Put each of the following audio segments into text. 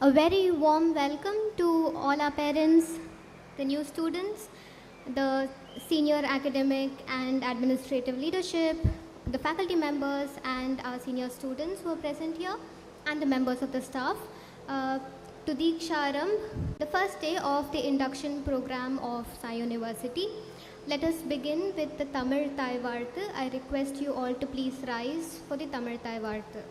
A very warm welcome to all our parents, the new students, the senior academic and administrative leadership, the faculty members and our senior students who are present here, and the members of the staff. Uh, to Deeksharambh, the first day of the induction program of Sai University. Let us begin with the Tamil Thai Varthu. I request you all to please rise for the Tamil Thai Varthu.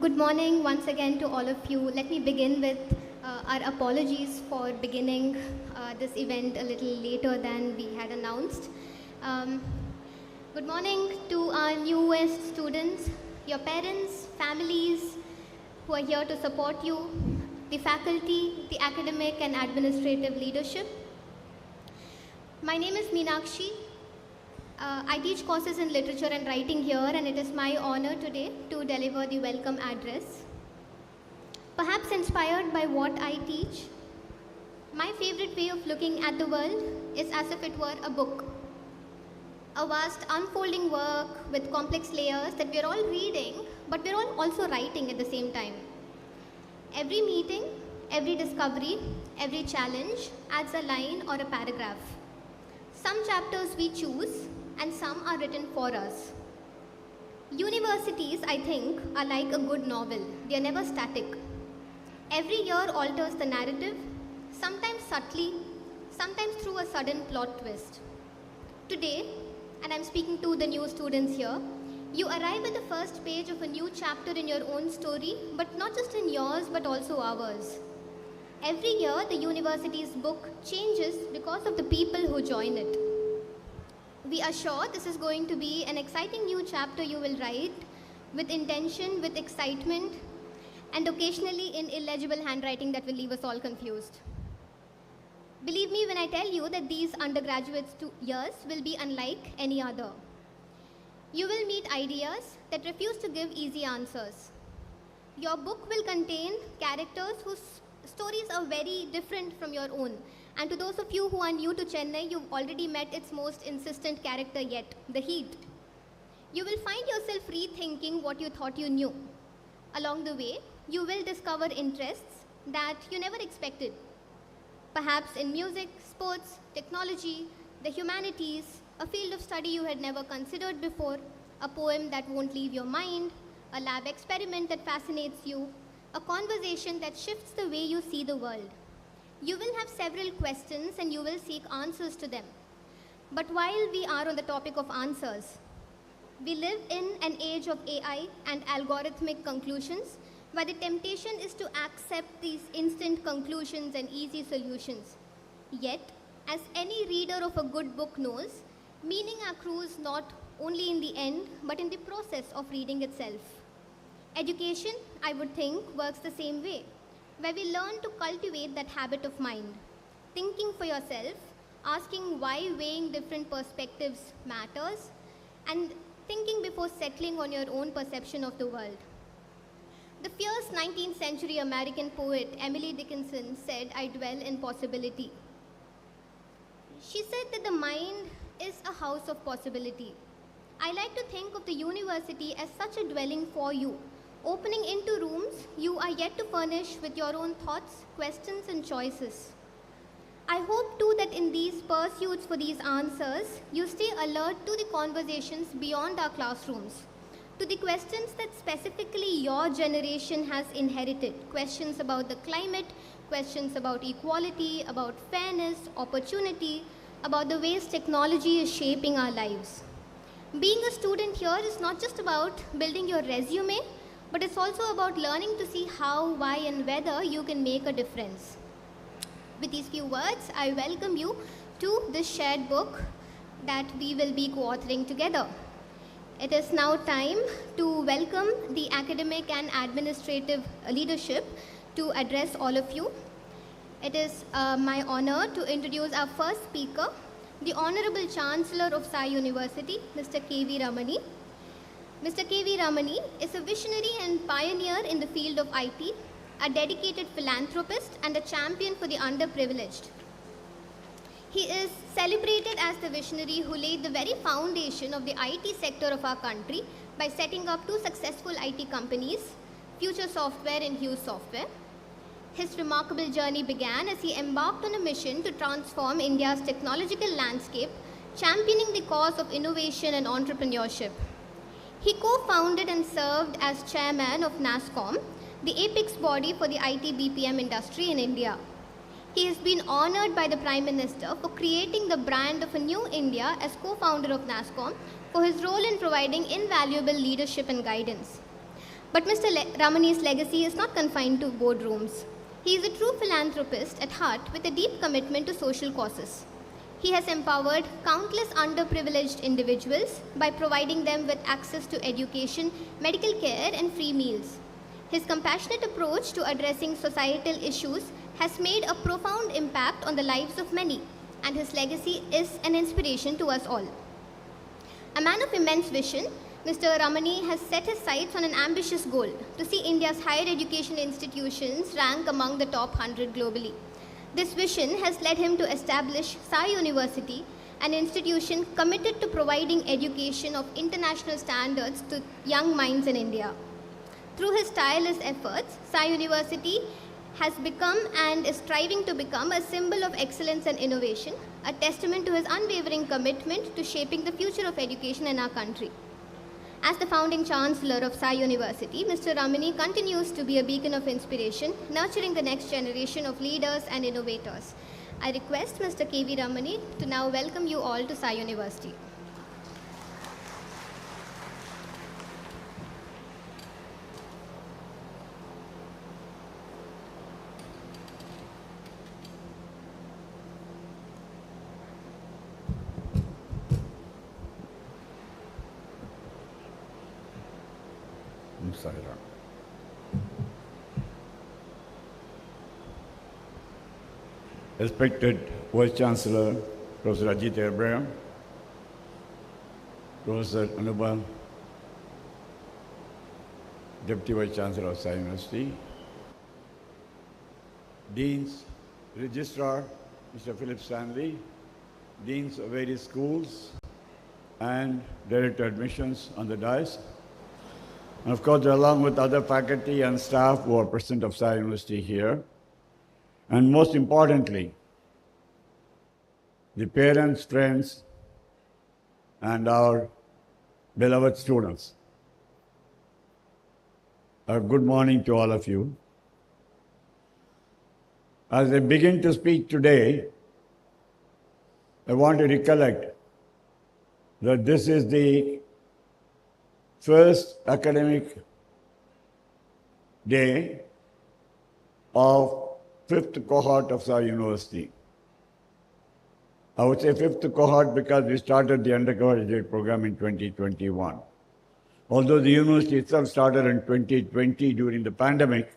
Good morning once again to all of you. Let me begin with our apologies for beginning this event a little later than we had announced. Good morning to our newest students, your parents, families who are here to support you, the faculty, the academic and administrative leadership. My name is Meenakshi. I teach courses in literature and writing here, and it is my honor today to deliver the welcome address. Perhaps inspired by what I teach, my favorite way of looking at the world is as if it were a book. A vast unfolding work with complex layers that we're all reading, but we're all also writing at the same time. Every meeting, every discovery, every challenge adds a line or a paragraph. Some chapters we choose, and some are written for us. Universities, I think, are like a good novel. They are never static. Every year alters the narrative, sometimes subtly, sometimes through a sudden plot twist. Today, and I'm speaking to the new students here, you arrive at the first page of a new chapter in your own story, but not just in yours, but also ours. Every year, the university's book changes because of the people who join it. We are sure this is going to be an exciting new chapter you will write with intention, with excitement, and occasionally in illegible handwriting that will leave us all confused. Believe me when I tell you that these undergraduate years will be unlike any other. You will meet ideas that refuse to give easy answers. Your book will contain characters whose stories are very different from your own. And to those of you who are new to Chennai, you've already met its most insistent character yet, the heat. You will find yourself rethinking what you thought you knew. Along the way, you will discover interests that you never expected. Perhaps in music, sports, technology, the humanities, a field of study you had never considered before, a poem that won't leave your mind, a lab experiment that fascinates you, a conversation that shifts the way you see the world. You will have several questions and you will seek answers to them. But while we are on the topic of answers, we live in an age of AI and algorithmic conclusions where the temptation is to accept these instant conclusions and easy solutions. Yet, as any reader of a good book knows, meaning accrues not only in the end, but in the process of reading itself. Education, I would think, works the same way, where we learn to cultivate that habit of mind, thinking for yourself, asking why weighing different perspectives matters, and thinking before settling on your own perception of the world. The fierce 19th century American poet Emily Dickinson said, "I dwell in possibility." She said that the mind is a house of possibility. I like to think of the university as such a dwelling for you, Opening into rooms you are yet to furnish with your own thoughts, questions, and choices. I hope too that in these pursuits for these answers, you stay alert to the conversations beyond our classrooms, to the questions that specifically your generation has inherited, questions about the climate, questions about equality, about fairness, opportunity, about the ways technology is shaping our lives. Being a student here is not just about building your resume, but it's also about learning to see how, why, and whether you can make a difference. With these few words, I welcome you to this shared book that we will be co-authoring together. It is now time to welcome the academic and administrative leadership to address all of you. It is my honor to introduce our first speaker, the Honorable Chancellor of Sai University, Mr. K.V. Ramani. Mr. K.V. Ramani is a visionary and pioneer in the field of IT, a dedicated philanthropist and a champion for the underprivileged. He is celebrated as the visionary who laid the very foundation of the IT sector of our country by setting up two successful IT companies, Future Software and Hughes Software. His remarkable journey began as he embarked on a mission to transform India's technological landscape, championing the cause of innovation and entrepreneurship. He co-founded and served as chairman of NASSCOM, the apex body for the IT BPM industry in India. He has been honored by the Prime Minister for creating the brand of a new India as co-founder of NASSCOM for his role in providing invaluable leadership and guidance. But Mr. Ramani's legacy is not confined to boardrooms. He is a true philanthropist at heart with a deep commitment to social causes. He has empowered countless underprivileged individuals by providing them with access to education, medical care, and free meals. His compassionate approach to addressing societal issues has made a profound impact on the lives of many, and his legacy is an inspiration to us all. A man of immense vision, Mr. Ramani has set his sights on an ambitious goal to see India's higher education institutions rank among the top 100 globally. This vision has led him to establish Sai University, an institution committed to providing education of international standards to young minds in India. Through his tireless efforts, Sai University has become and is striving to become a symbol of excellence and innovation, a testament to his unwavering commitment to shaping the future of education in our country. As the founding Chancellor of Sai University, Mr. Ramani continues to be a beacon of inspiration, nurturing the next generation of leaders and innovators. I request Mr. K.V. Ramani to now welcome you all to Sai University. Respected Vice Chancellor, Professor Ajit Abraham, Professor Anubal, Deputy Vice Chancellor of Sai University, Deans, Registrar, Mr. Philip Stanley, Deans of various schools, and Director Admissions on the dais. And of course, along with other faculty and staff who are present of Sai University here. And most importantly, the parents, friends, and our beloved students. A good morning to all of you. As I begin to speak today, I want to recollect that this is the first academic day of fifth cohort of Sai University. I would say fifth cohort because we started the undergraduate program in 2021. Although the university itself started in 2020 during the pandemic,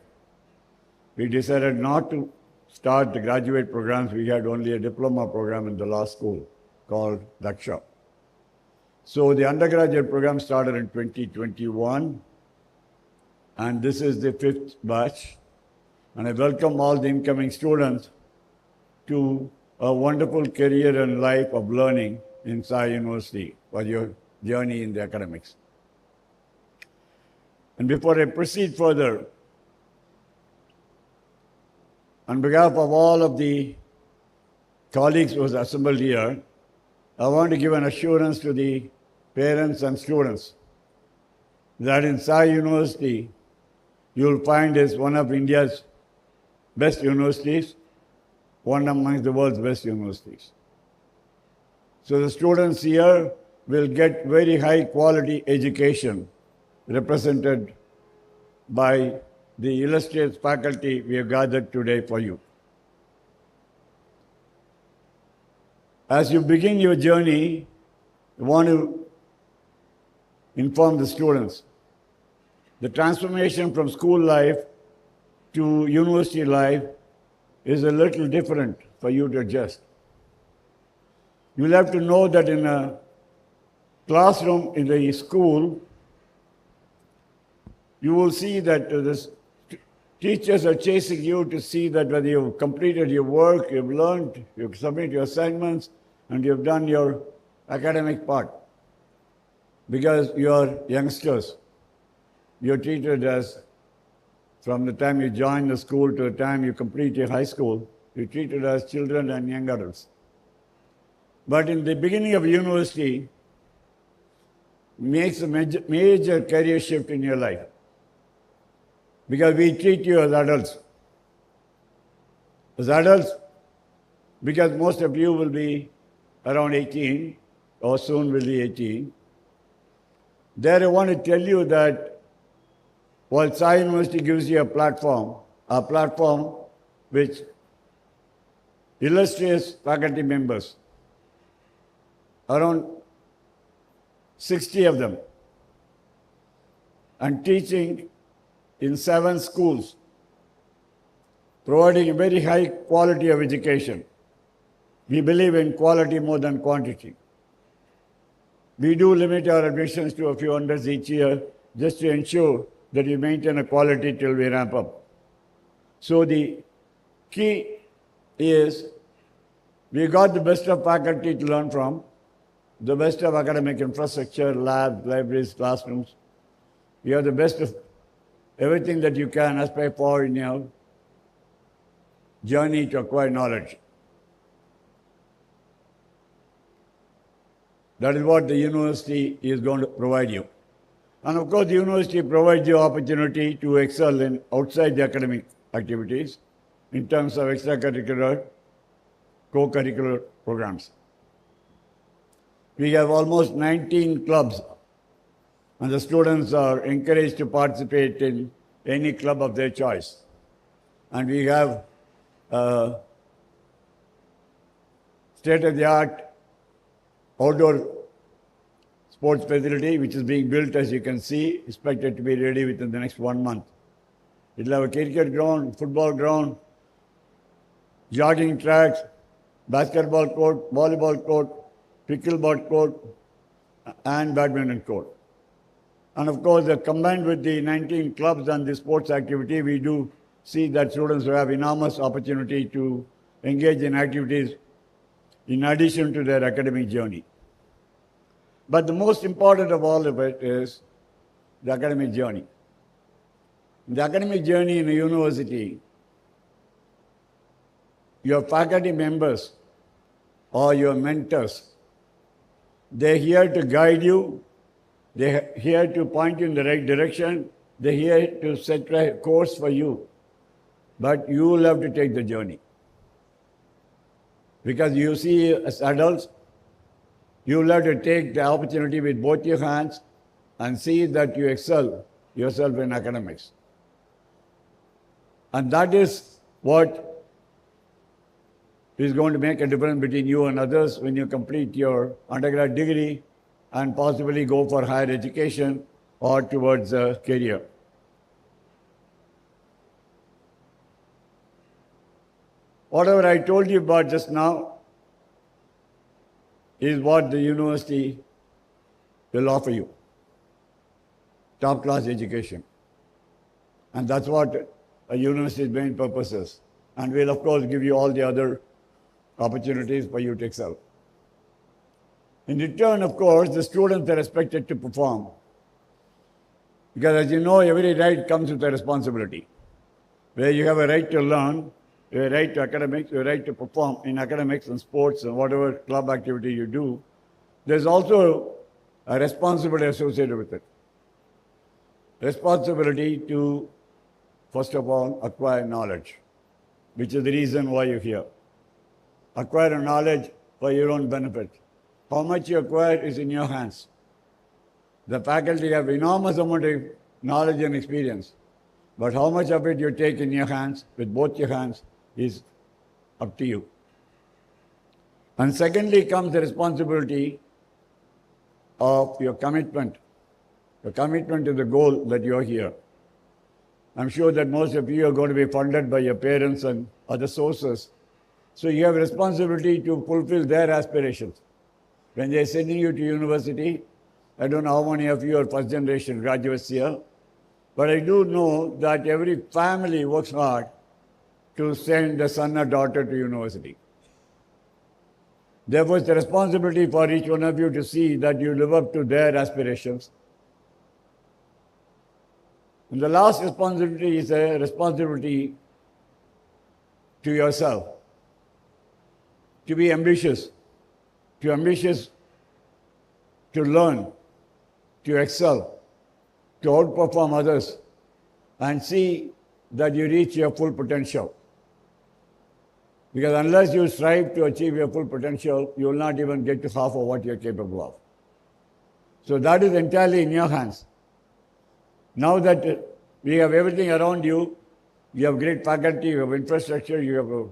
we decided not to start the graduate programs. We had only a diploma program in the law school called Daksha. So the undergraduate program started in 2021, and this is the fifth batch. And I welcome all the incoming students to a wonderful career and life of learning in Sai University for your journey in the academics. And before I proceed further, on behalf of all of the colleagues who are assembled here, I want to give an assurance to the parents and students that in Sai University, you will find is one of India's best universities, one amongst the world's best universities. So the students here will get very high quality education represented by the illustrious faculty we have gathered today for you. As you begin your journey, I want to inform the students. The transformation from school life to university life is a little different for you to adjust. You'll have to know that in a classroom in the school, you will see that the teachers are chasing you to see that whether you've completed your work, you've learned, you've submitted your assignments, and you've done your academic part. Because you are youngsters, you're treated as, from the time you join the school to the time you complete your high school, you're treated as children and young adults. But in the beginning of university, makes a major career shift in your life. Because we treat you as adults. As adults, because most of you will be around 18, or soon will be 18. There I want to tell you that while Sai University gives you a platform which illustrious faculty members, around 60 of them, and teaching in 7 schools, providing a very high quality of education. We believe in quality more than quantity. We do limit our admissions to a few hundreds each year just to ensure that we maintain a quality till we ramp up. So the key is we got the best of faculty to learn from, the best of academic infrastructure, labs, libraries, classrooms. We have the best of everything that you can aspire for in your journey to acquire knowledge. That is what the university is going to provide you. And of course, the university provides you opportunity to excel in outside the academic activities in terms of extracurricular, co-curricular programs. We have almost 19 clubs, and the students are encouraged to participate in any club of their choice. And we have state-of-the-art outdoor sports facility, which is being built, as you can see, expected to be ready within the next 1 month. It will have a cricket ground, football ground, jogging tracks, basketball court, volleyball court, pickleball court, and badminton court. And of course, combined with the 19 clubs and the sports activity, we do see that students will have enormous opportunity to engage in activities in addition to their academic journey. But the most important of all of it is the academic journey. The academic journey in a university, your faculty members or your mentors, they're here to guide you, they're here to point you in the right direction, they're here to set a course for you. But you will have to take the journey. Because you see, as adults, you will have to take the opportunity with both your hands and see that you excel yourself in academics. And that is what is going to make a difference between you and others when you complete your undergrad degree and possibly go for higher education or towards a career. Whatever I told you about just now is what the university will offer you. Top-class education. And that's what a university's main purpose is. And we'll, of course, give you all the other opportunities for you to excel. In return, of course, the students are expected to perform. Because as you know, every right comes with a responsibility. Where you have a right to learn, you have a right to academics, you have a right to perform in academics and sports and whatever club activity you do, there's also a responsibility associated with it. Responsibility to, first of all, acquire knowledge, which is the reason why you're here. Acquire knowledge for your own benefit. How much you acquire is in your hands. The faculty have enormous amount of knowledge and experience, but how much of it you take in your hands, with both your hands, is up to you. And secondly comes the responsibility of your commitment to the goal that you're here. I'm sure that most of you are going to be funded by your parents and other sources. So you have a responsibility to fulfill their aspirations. When they're sending you to university, I don't know how many of you are first generation graduates here, but I do know that every family works hard to send a son or daughter to university. Therefore, it's a responsibility for each one of you to see that you live up to their aspirations. And the last responsibility is a responsibility to yourself. To be ambitious. To learn, to excel, to outperform others, and see that you reach your full potential. Because unless you strive to achieve your full potential, you will not even get to half of what you're capable of. So that is entirely in your hands. Now that we have everything around you, you have great faculty, you have infrastructure, you have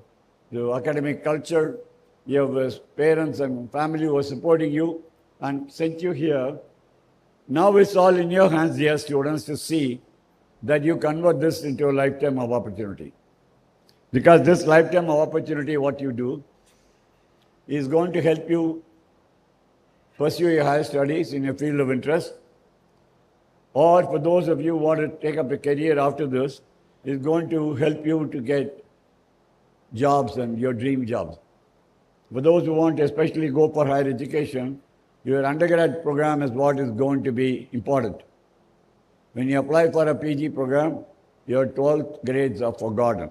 the academic culture, you have parents and family who are supporting you and sent you here. Now it's all in your hands, dear students, to see that you convert this into a lifetime of opportunity. Because this lifetime of opportunity, what you do, is going to help you pursue your higher studies in your field of interest. Or for those of you who want to take up a career after this, is going to help you to get jobs and your dream jobs. For those who want to especially go for higher education, your undergrad program is what is going to be important. When you apply for a PG program, your 12th grades are forgotten.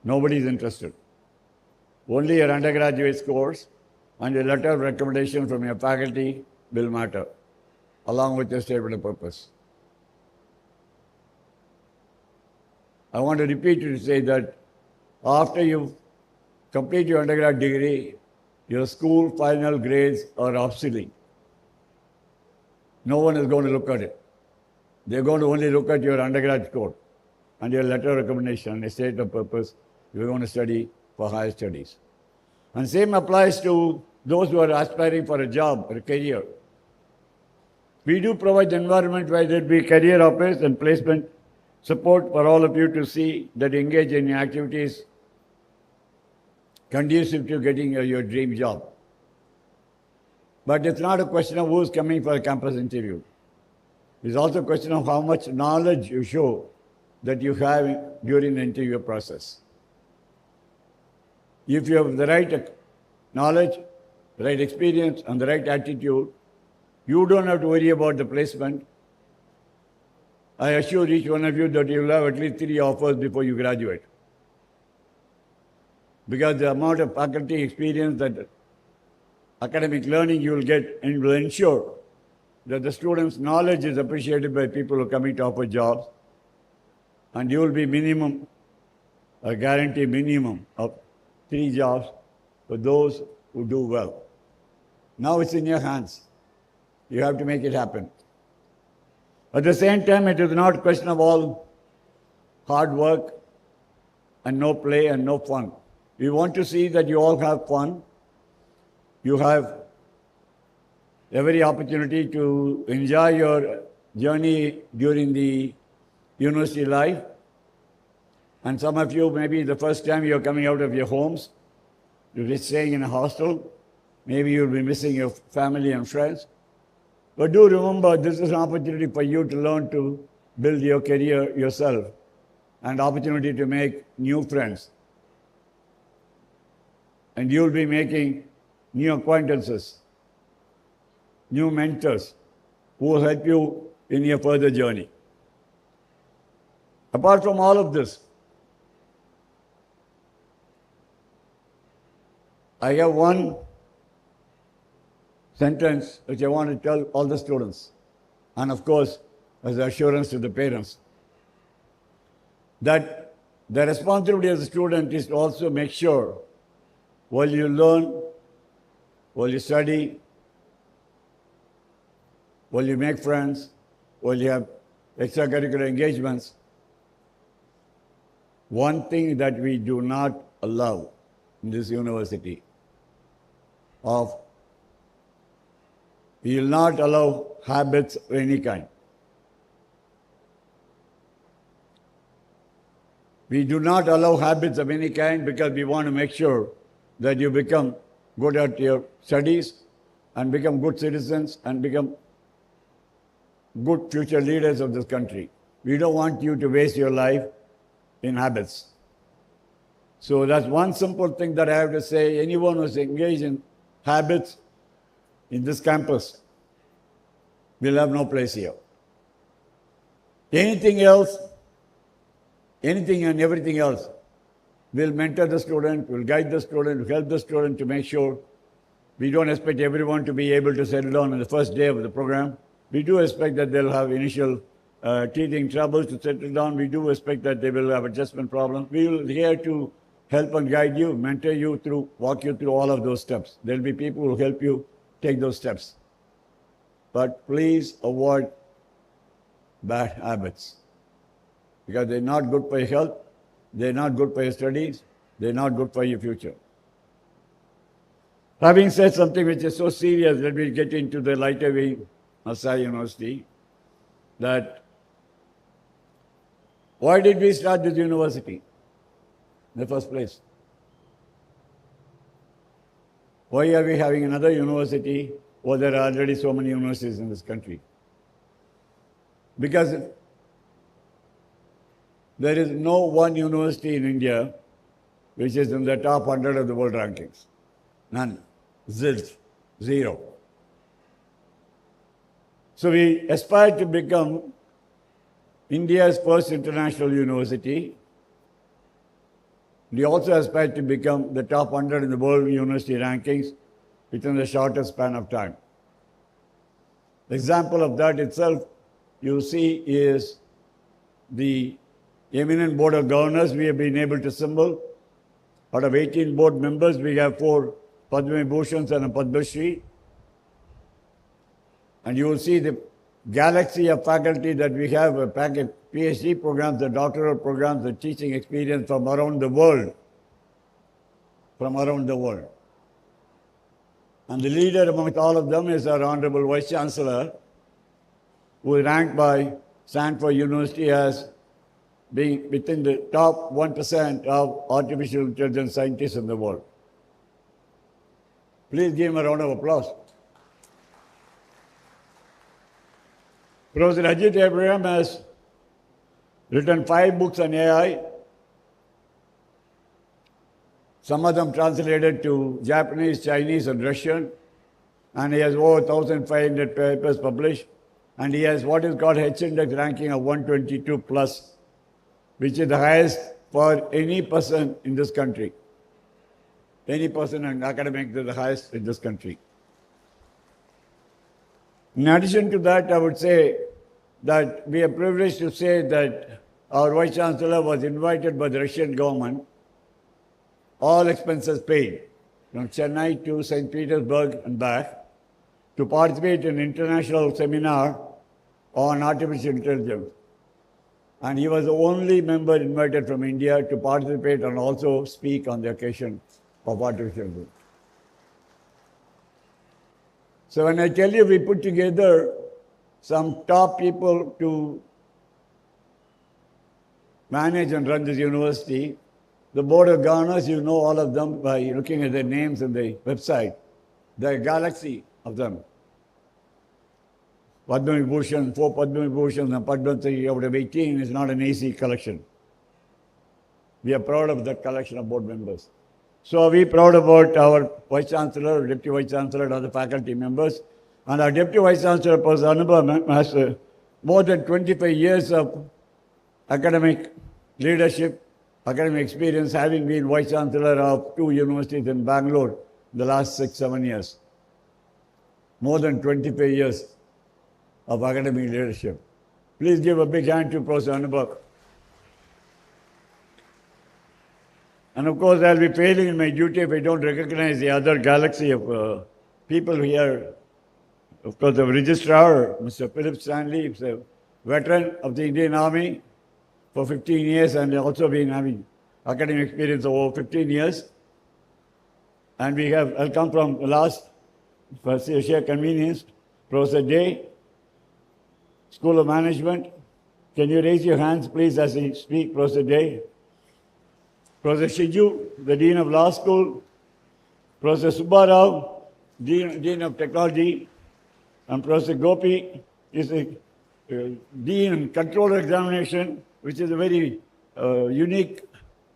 Nobody is interested. Only your undergraduate scores and a letter of recommendation from your faculty will matter, along with your statement of purpose. I want to repeat to say that after you complete your undergrad degree, your school final grades are obsolete. No one is going to look at it. They're going to only look at your undergrad score and your letter of recommendation, a statement of purpose. You're going to study for higher studies. And same applies to those who are aspiring for a job or a career. We do provide the environment where there will be career offers and placement support for all of you to see that you engage in activities conducive to getting your dream job. But it's not a question of who's coming for a campus interview. It's also a question of how much knowledge you show that you have during the interview process. If you have the right knowledge, the right experience, and the right attitude, you don't have to worry about the placement. I assure each one of you that you will have at least 3 offers before you graduate. Because the amount of faculty experience, that academic learning you will get, and will ensure that the students' knowledge is appreciated by people who are coming to offer jobs, and you will be minimum, a guarantee minimum of 3 jobs for those who do well. Now it's in your hands. You have to make it happen. At the same time, it is not a question of all hard work and no play and no fun. We want to see that you all have fun. You have every opportunity to enjoy your journey during the university life. And some of you, maybe the first time you're coming out of your homes, you'll be staying in a hostel. Maybe you'll be missing your family and friends. But do remember, this is an opportunity for you to learn to build your career yourself, and opportunity to make new friends. And you'll be making new acquaintances, new mentors who will help you in your further journey. Apart from all of this, I have one sentence which I want to tell all the students, and of course, as assurance to the parents, that the responsibility as a student is to also make sure while you learn, while you study, while you make friends, while you have extracurricular engagements, one thing that we do not allow in this university we will not allow habits of any kind. We do not allow habits of any kind because we want to make sure that you become good at your studies and become good citizens and become good future leaders of this country. We don't want you to waste your life in habits. So that's one simple thing that I have to say. Anyone who's engaged in habits in this campus will have no place here. Anything else, anything and everything else will mentor the student, will guide the student, will help the student to make sure we don't expect everyone to be able to settle down on the first day of the program. We do expect that they'll have initial teething troubles to settle down. We do expect that they will have adjustment problems. We will be here to help and guide you, mentor you through, walk you through all of those steps. There will be people who will help you take those steps. But please avoid bad habits because they're not good for your health, they're not good for your studies, they're not good for your future. Having said something which is so serious, let me get into the lighter wing of Sai University, that why did we start this university in the first place? Why are we having another university where there are already so many universities in this country? Because there is no one university in India which is in the top 100 of the world rankings. None. Zilch. Zero. So we aspire to become India's first international university. We also aspire to become the top 100 in the world university rankings within the shortest span of time. The example of that itself, you see, is the eminent board of governors we have been able to assemble. Out of 18 board members, we have 4 Padma Bhushans and a Padma Shri. And you will see the galaxy of faculty that we have, PhD programs, the doctoral programs, the teaching experience from around the world. From around the world. And the leader amongst all of them is our Honorable Vice Chancellor, who is ranked by Stanford University as being within the top 1% of artificial intelligence scientists in the world. Please give him a round of applause. Professor Ajit Abraham has written 5 books on AI, some of them translated to Japanese, Chinese, and Russian, and he has over 1,500 papers published, and he has what is called H-index ranking of 122 plus, which is the highest for any person in this country. Any person in academic is the highest in this country. In addition to that, I would say that we are privileged to say that our Vice Chancellor was invited by the Russian government, all expenses paid, from Chennai to St. Petersburg and back, to participate in an international seminar on artificial intelligence. And he was the only member invited from India to participate and also speak on the occasion of artificial intelligence. So when I tell you we put together some top people to manage and run this university, the board of governors, you know all of them by looking at their names in the website. There are a galaxy of them. Padma Vibhushan, 4 Padma Vibhushans and Padma Shri out of 18 is not an easy collection. We are proud of that collection of board members. So we are proud about our Vice Chancellor, Deputy Vice Chancellor and other faculty members. And our Deputy Vice Chancellor, Professor Anubhav, has more than 25 years of academic leadership, academic experience, having been Vice Chancellor of 2 universities in Bangalore the last 6-7 years. More than 25 years of academic leadership. Please give a big hand to Professor Anubhav. And of course, I'll be failing in my duty if I don't recognize the other galaxy of people here. Of course, the Registrar, Mr. Philip Stanley, is a veteran of the Indian Army for 15 years and also been having academic experience of over 15 years. And I'll come from the last, for sheer convenience, Professor Day, School of Management. Can you raise your hands, please, as you speak, Professor Day? Professor Shiju, the Dean of Law School. Professor Subbarao, Dean of Technology. And Professor Gopi is a Dean in Controller Examination, which is a very unique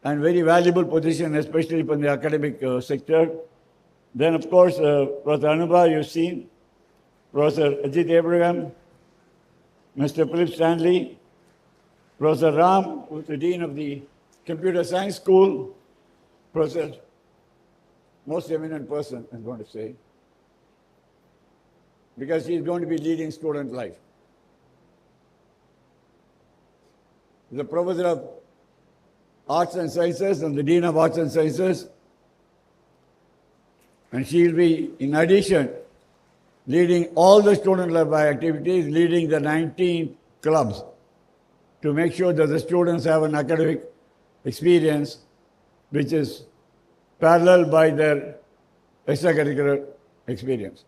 and very valuable position, especially from the academic sector. Then, of course, Professor Anubhav, you've seen, Professor Ajit Abraham, Mr. Philip Stanley, Professor Ram, who's the Dean of the Computer Science School, Professor, most eminent person, I'm going to say, because he's going to be leading student life. He's a Professor of Arts and Sciences and the Dean of Arts and Sciences. And she'll be, in addition, leading all the student life activities, leading the 19 clubs to make sure that the students have an academic experience which is paralleled by their extracurricular experience.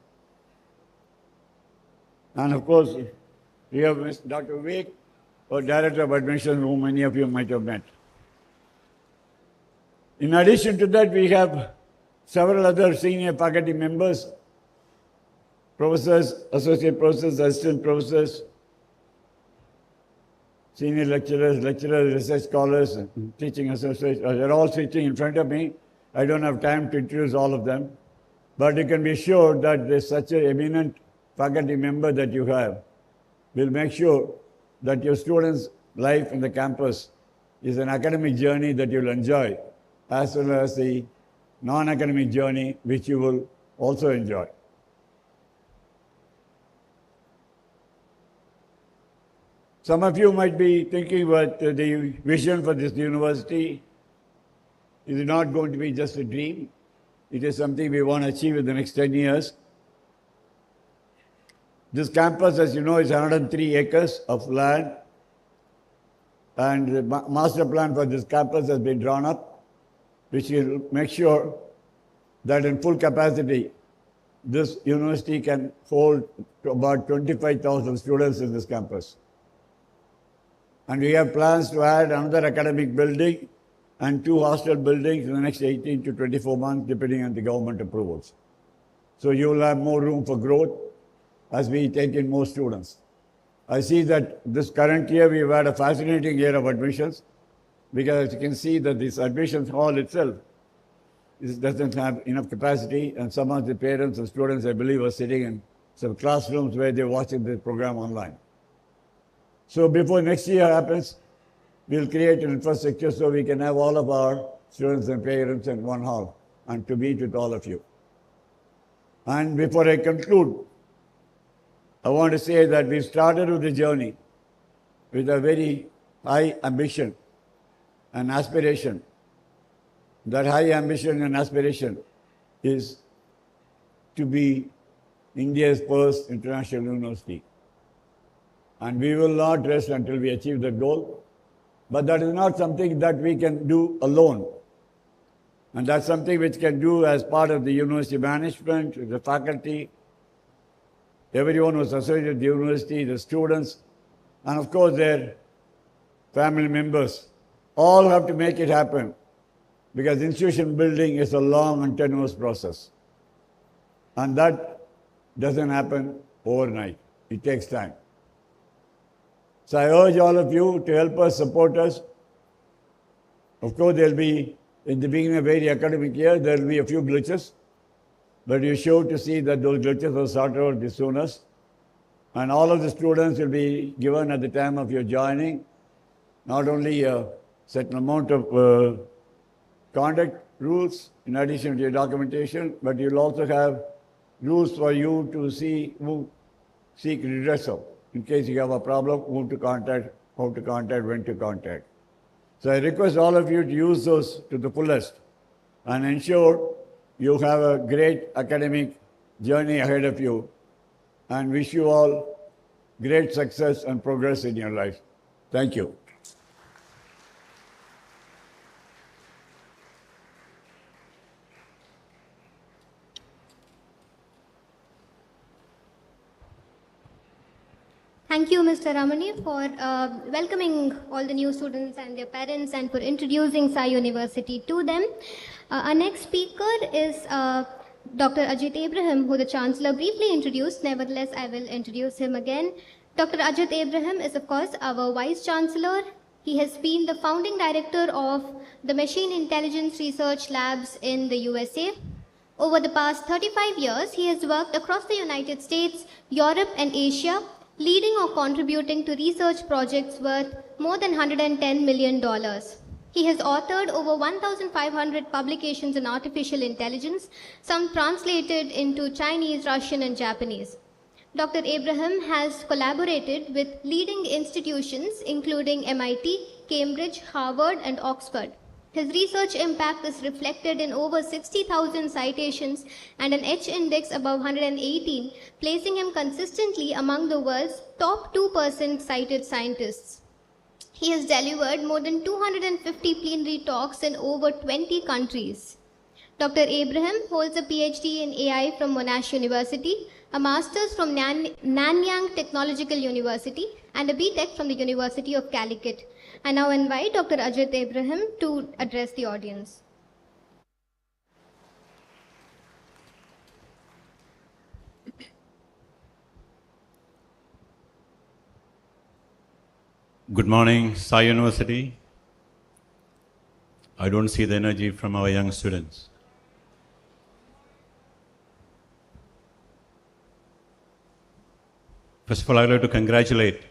And of course, we have Dr. Vivek, our Director of Admissions, whom many of you might have met. In addition to that, we have several other senior faculty members, professors, associate professors, assistant professors, senior lecturers, research scholars, teaching associates. They're all sitting in front of me. I don't have time to introduce all of them. But you can be sure that there's such an eminent faculty member that you have will make sure that your students' life in the campus is an academic journey that you'll enjoy, as well as the non-academic journey which you will also enjoy. Some of you might be thinking about the vision for this university is not going to be just a dream. It is something we want to achieve in the next 10 years. This campus, as you know, is 103 acres of land, and the master plan for this campus has been drawn up, which will make sure that in full capacity, this university can hold about 25,000 students in this campus. And we have plans to add another academic building and 2 hostel buildings in the next 18 to 24 months, depending on the government approvals. So you will have more room for growth as we take in more students. I see that this current year we've had a fascinating year of admissions, because you can see that this admissions hall itself doesn't have enough capacity, and some of the parents and students, I believe, are sitting in some classrooms where they're watching the program online. So before next year happens, we'll create an infrastructure so we can have all of our students and parents in one hall and to meet with all of you. And before I conclude, I want to say that we started with the journey with a very high ambition and aspiration. That high ambition and aspiration is to be India's first international university. And we will not rest until we achieve that goal. But that is not something that we can do alone. And that's something which can do as part of the university management, the faculty, everyone who's associated with the university, the students, and of course their family members, all have to make it happen, because institution building is a long and tenuous process. And that doesn't happen overnight. It takes time. So I urge all of you to help us, support us. Of course, there'll be, in the beginning of every academic year, there'll be a few glitches, but you're sure to see that those glitches will sort out the soonest. And all of the students will be given at the time of your joining not only a certain amount of conduct rules in addition to your documentation, but you'll also have rules for you to see who seek redressal. In case you have a problem, whom to contact, how to contact, when to contact. So I request all of you to use those to the fullest and ensure you have a great academic journey ahead of you, and wish you all great success and progress in your life. Thank you. Thank you, Mr. Ramani, for welcoming all the new students and their parents and for introducing Sai University to them. Our next speaker is Dr. Ajit Abraham, who the Chancellor briefly introduced. Nevertheless, I will introduce him again. Dr. Ajit Abraham is, of course, our Vice Chancellor. He has been the founding director of the Machine Intelligence Research Labs in the USA. Over the past 35 years, he has worked across the United States, Europe, and Asia, leading or contributing to research projects worth more than $110 million. He has authored over 1,500 publications in artificial intelligence, some translated into Chinese, Russian, and Japanese. Dr. Abraham has collaborated with leading institutions including MIT, Cambridge, Harvard, and Oxford. His research impact is reflected in over 60,000 citations and an H index above 118, placing him consistently among the world's top 2% cited scientists. He has delivered more than 250 plenary talks in over 20 countries. Dr. Abraham holds a PhD in AI from Monash University, a master's from Nanyang Technological University, and a BTech from the University of Calicut. I now invite Dr. Ajit Abraham to address the audience. Good morning, Sai University. I don't see the energy from our young students. First of all, I'd like to congratulate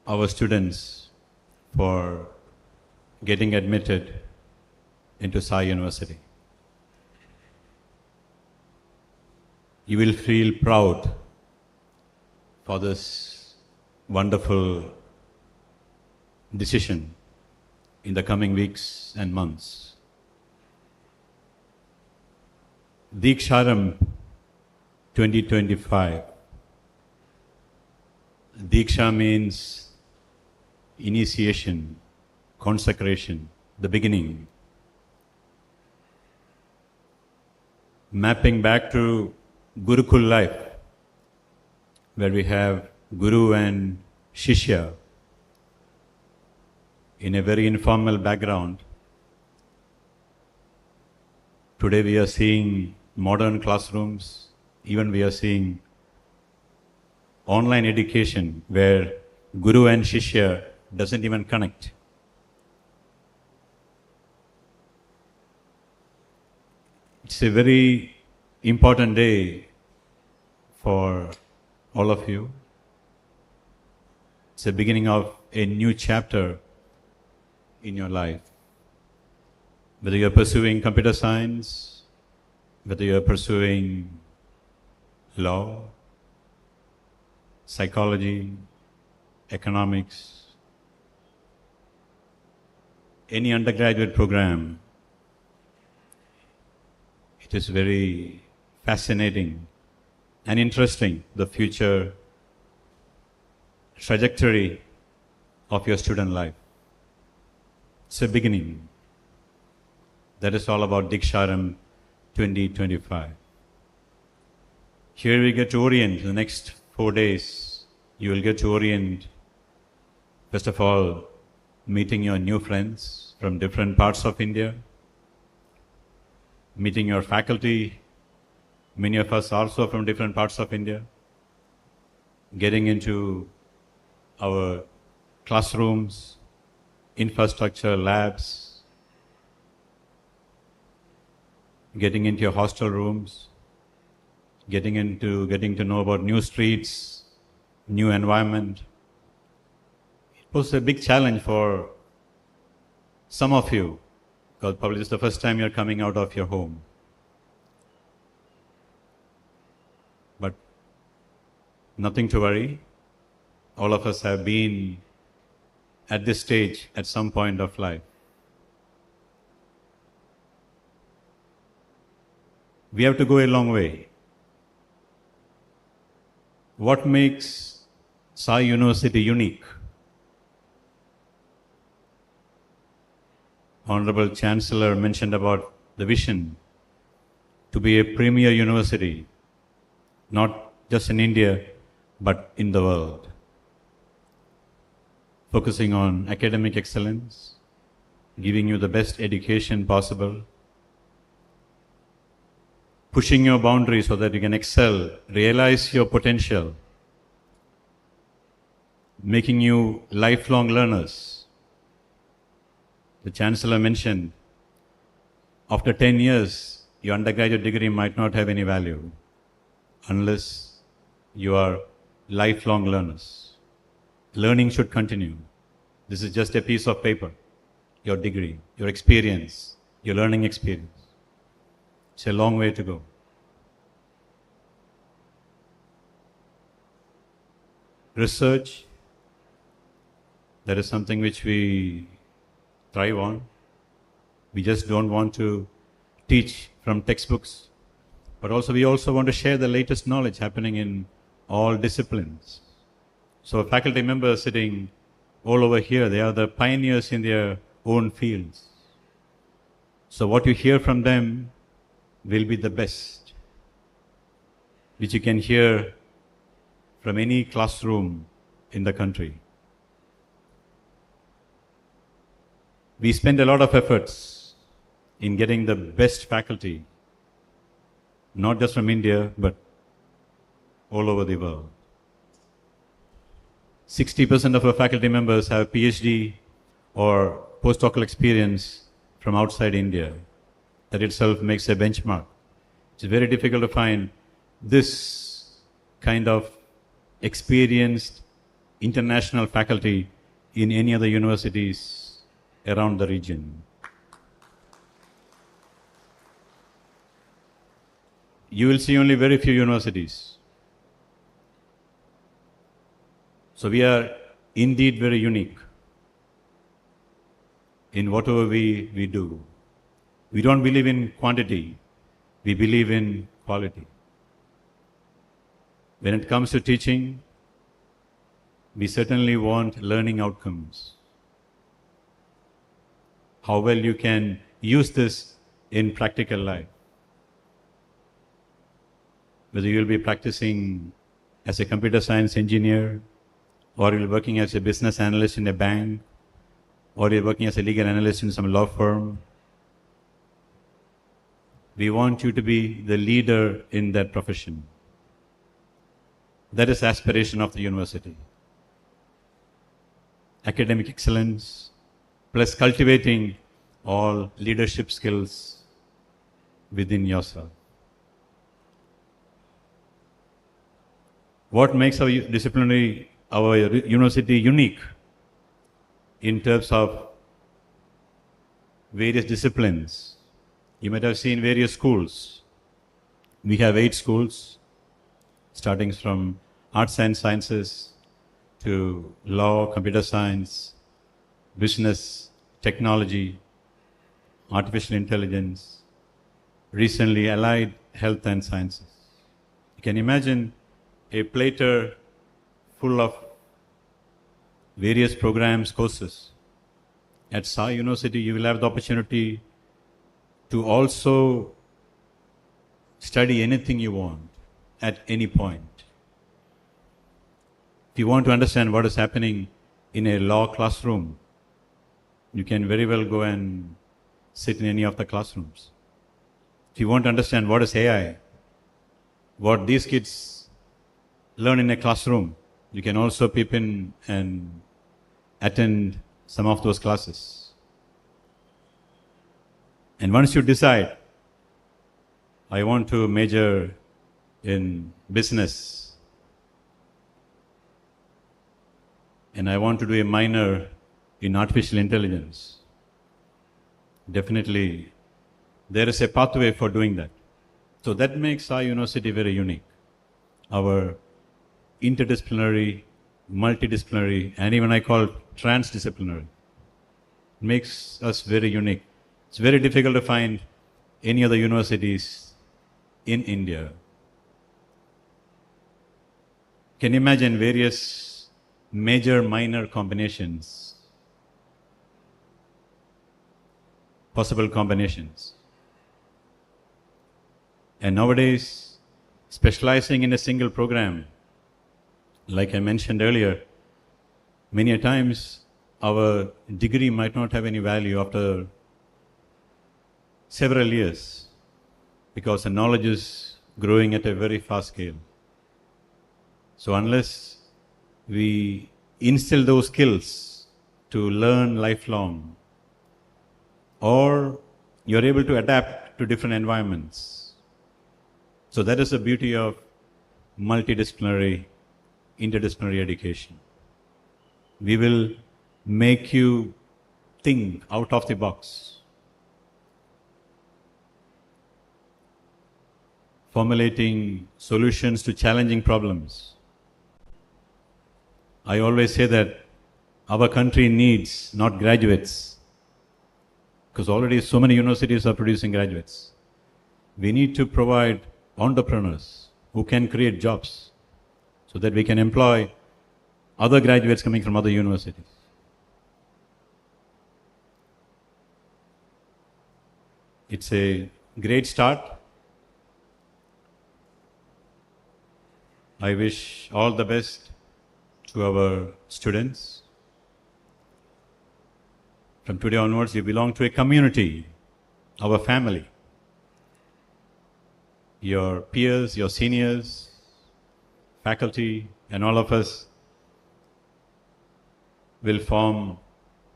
our students for getting admitted into Sai University. You will feel proud for this wonderful decision in the coming weeks and months. Deeksharambh 2025. Deeksha means initiation, consecration, the beginning. Mapping back to Gurukul life, where we have Guru and Shishya in a very informal background. Today we are seeing modern classrooms, even we are seeing online education where Guru and Shishya doesn't even connect. It's a very important day for all of you. It's the beginning of a new chapter in your life. Whether you're pursuing computer science, whether you're pursuing law, psychology, economics, any undergraduate program, it is very fascinating and interesting, the future trajectory of your student life. It's a beginning. That is all about Deeksharambh 2025. Here we get to orient. In the next 4 days, you will get to orient, first of all, meeting your new friends from different parts of India, meeting your faculty, many of us also from different parts of India, getting into our classrooms, infrastructure, labs, getting into your hostel rooms, getting to know about new streets, new environment. It was a big challenge for some of you, because probably this is the first time you're coming out of your home. But nothing to worry. All of us have been at this stage at some point of life. We have to go a long way. What makes Sai University unique? Honorable Chancellor mentioned about the vision to be a premier university, not just in India, but in the world. Focusing on academic excellence, giving you the best education possible, pushing your boundaries so that you can excel, realize your potential, making you lifelong learners. The Chancellor mentioned, after 10 years, your undergraduate degree might not have any value unless you are lifelong learners. Learning should continue. This is just a piece of paper, your degree, your experience, your learning experience. It's a long way to go. Research, that is something which we thrive on. We just don't want to teach from textbooks, but we also want to share the latest knowledge happening in all disciplines. So faculty members sitting all over here, they are the pioneers in their own fields. So what you hear from them will be the best, which you can hear from any classroom in the country. We spend a lot of efforts in getting the best faculty, not just from India, but all over the world. 60% of our faculty members have PhD or postdoctoral experience from outside India. That itself makes a benchmark. It's very difficult to find this kind of experienced international faculty in any other universities around the region. You will see only very few universities. So we are indeed very unique in whatever we do. We don't believe in quantity, we believe in quality. When it comes to teaching, we certainly want learning outcomes. How well you can use this in practical life. Whether you'll be practicing as a computer science engineer, or you're working as a business analyst in a bank, or you're working as a legal analyst in some law firm. We want you to be the leader in that profession. That is the aspiration of the university. Academic excellence, plus cultivating all leadership skills within yourself. What makes our university unique in terms of various disciplines? You might have seen various schools. We have 8 schools, starting from arts and sciences to law, computer science, business, technology, artificial intelligence, recently allied health and sciences. You can imagine a platter full of various programs, courses. At Sai University, you will have the opportunity to also study anything you want at any point. If you want to understand what is happening in a law classroom, you can very well go and sit in any of the classrooms. If you want to understand what is AI, what these kids learn in a classroom, you can also peep in and attend some of those classes. And once you decide, I want to major in business, and I want to do a minor in artificial intelligence. Definitely, there is a pathway for doing that. So that makes our university very unique. Our interdisciplinary, multidisciplinary, and even I call transdisciplinary, makes us very unique. It's very difficult to find any other universities in India. Can you imagine various major minor combinations, possible combinations? And nowadays, specializing in a single program, like I mentioned earlier, many a times our degree might not have any value after several years because the knowledge is growing at a very fast scale. So unless we instill those skills to learn lifelong, or you're able to adapt to different environments. So that is the beauty of multidisciplinary, interdisciplinary education. We will make you think out of the box, formulating solutions to challenging problems. I always say that our country needs not graduates, because already so many universities are producing graduates. We need to provide entrepreneurs who can create jobs so that we can employ other graduates coming from other universities. It's a great start. I wish all the best to our students. From today onwards, you belong to a community, our family. Your peers, your seniors, faculty, and all of us will form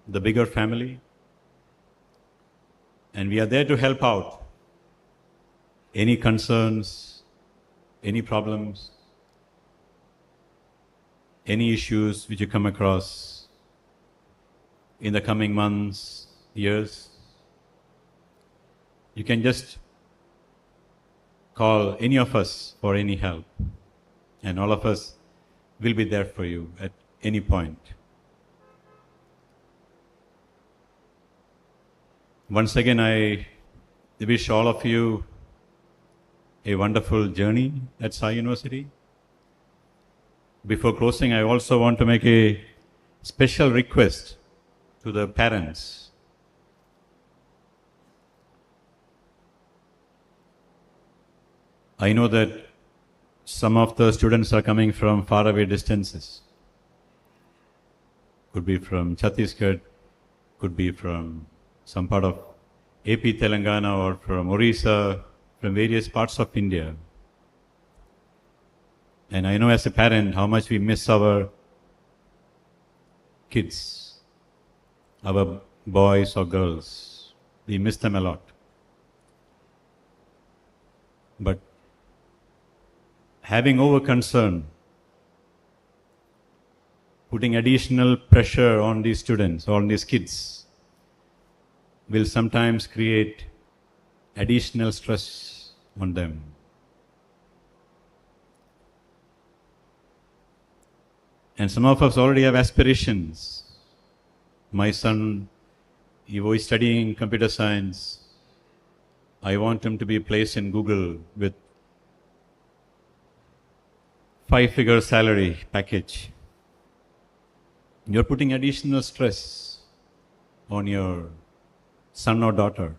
the bigger family. And we are there to help out. Any concerns, any problems, any issues which you come across in the coming months, years, you can just call any of us for any help, and all of us will be there for you at any point. Once again, I wish all of you a wonderful journey at Sai University. Before closing, I also want to make a special request to the parents. I know that some of the students are coming from faraway distances. Could be from Chhattisgarh, could be from some part of AP Telangana, or from Orissa, from various parts of India. And I know as a parent how much we miss our kids, our boys or girls. We miss them a lot. But having over concern, putting additional pressure on these students, on these kids, will sometimes create additional stress on them. And some of us already have aspirations. My son, he was studying computer science. I want him to be placed in Google with 5-figure salary package. You're putting additional stress on your son or daughter.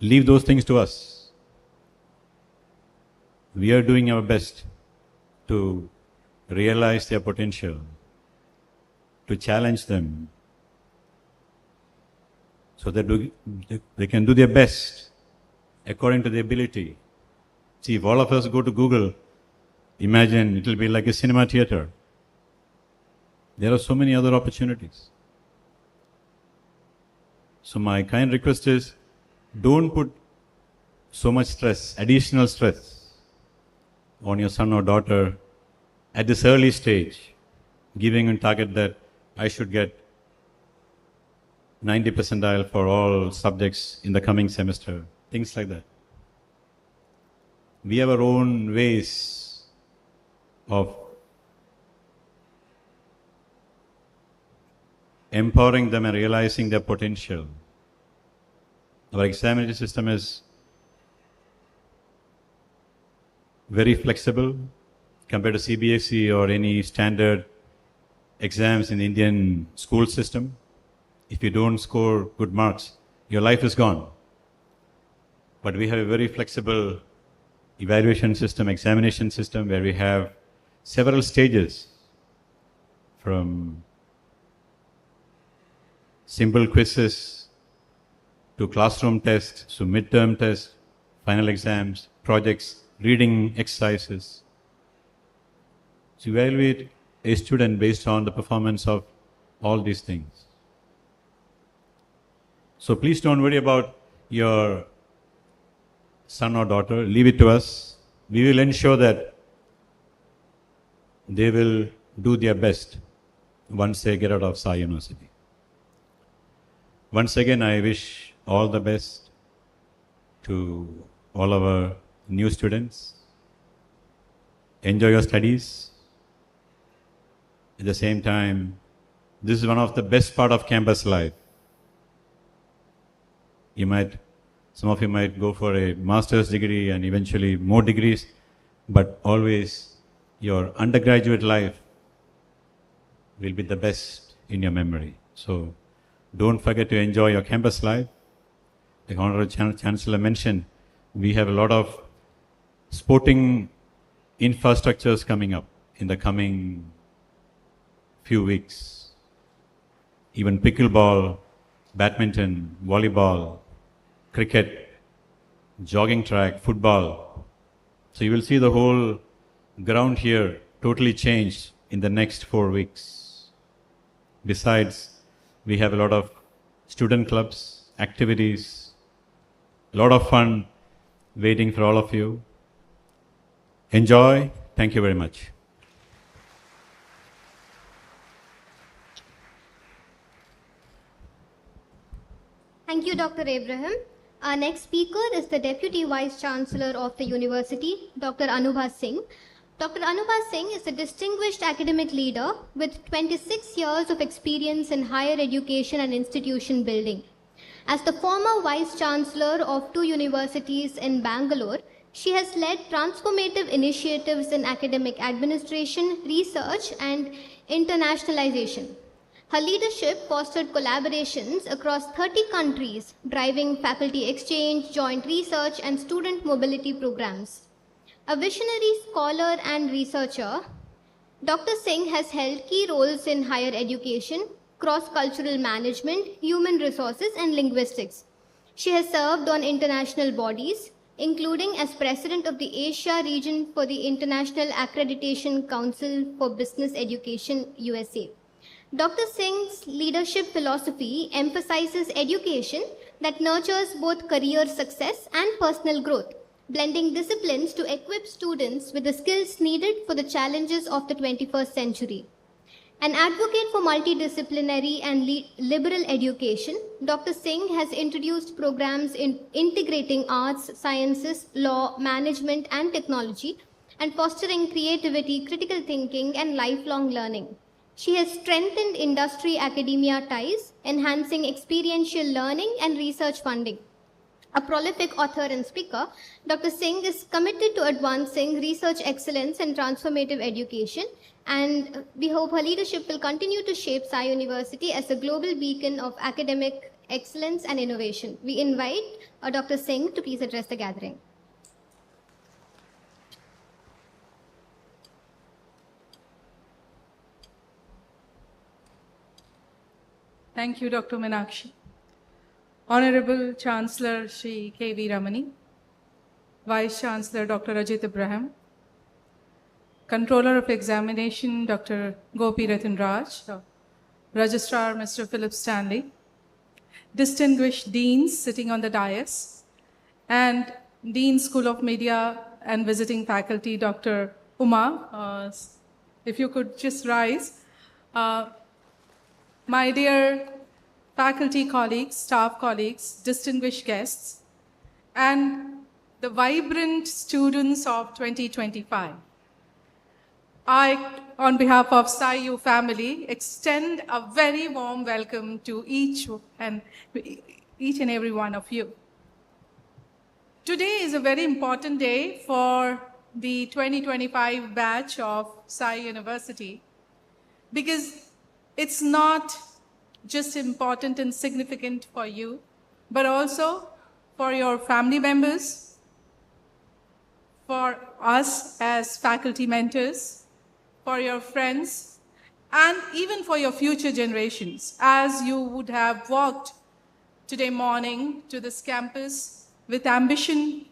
Leave those things to us. We are doing our best to realize their potential, to challenge them, so that they can do their best according to their ability. See, if all of us go to Google, imagine it will be like a cinema theater. There are so many other opportunities. So my kind request is, don't put so much stress, additional stress on your son or daughter at this early stage, giving a target that I should get 90 percentile for all subjects in the coming semester, things like that. We have our own ways of empowering them and realizing their potential. Our examination system is very flexible compared to CBSE or any standard exams in the Indian school system. If you don't score good marks, your life is gone. But we have a very flexible evaluation system, examination system, where we have several stages, from simple quizzes to classroom tests, to midterm tests, final exams, projects, reading exercises. To evaluate a student based on the performance of all these things. So please don't worry about your son or daughter. Leave it to us. We will ensure that they will do their best once they get out of Sai University. Once again, I wish all the best to all our new students. Enjoy your studies. At the same time, this is one of the best part of campus life. Some of you might go for a master's degree and eventually more degrees, but always your undergraduate life will be the best in your memory. So don't forget to enjoy your campus life. Like Honorable Chancellor mentioned, we have a lot of sporting infrastructures coming up in the coming few weeks. Even pickleball, badminton, volleyball, cricket, jogging track, football. So you will see the whole ground here totally changed in the next 4 weeks. Besides, we have a lot of student clubs, activities, a lot of fun waiting for all of you. Enjoy. Thank you very much. Thank you, Dr. Abraham. Our next speaker is the Deputy Vice Chancellor of the University, Dr. Anubha Singh. Dr. Anubha Singh is a distinguished academic leader with 26 years of experience in higher education and institution building. As the former Vice Chancellor of 2 universities in Bangalore, she has led transformative initiatives in academic administration, research, and internationalization. Her leadership fostered collaborations across 30 countries, driving faculty exchange, joint research, and student mobility programs. A visionary scholar and researcher, Dr. Singh has held key roles in higher education, cross-cultural management, human resources, and linguistics. She has served on international bodies, including as President of the Asia region for the International Accreditation Council for Business Education, USA. Dr. Singh's leadership philosophy emphasizes education that nurtures both career success and personal growth, blending disciplines to equip students with the skills needed for the challenges of the 21st century. An advocate for multidisciplinary and liberal education, Dr. Singh has introduced programs in integrating arts, sciences, law, management, and technology, and fostering creativity, critical thinking, and lifelong learning. She has strengthened industry-academia ties, enhancing experiential learning and research funding. A prolific author and speaker, Dr. Singh is committed to advancing research excellence and transformative education, and we hope her leadership will continue to shape Sai University as a global beacon of academic excellence and innovation. We invite Dr. Singh to please address the gathering. Thank you, Dr. Meenakshi. Honorable Chancellor Shri K.V. Ramani, Vice Chancellor Dr. Ajit Abraham, Controller of Examination Dr. Gopi Rathan Raj, Registrar Mr. Philip Stanley, distinguished deans sitting on the dais, and Dean School of Media and visiting faculty, Dr. Uma, if you could just rise. My dear faculty colleagues, staff colleagues, distinguished guests, and the vibrant students of 2025. I, on behalf of SciU family, extend a very warm welcome to each and every one of you. Today is a very important day for the 2025 batch of SciU University because it's not just important and significant for you, but also for your family members, for us as faculty mentors, for your friends, and even for your future generations, as you would have walked today morning to this campus with ambition,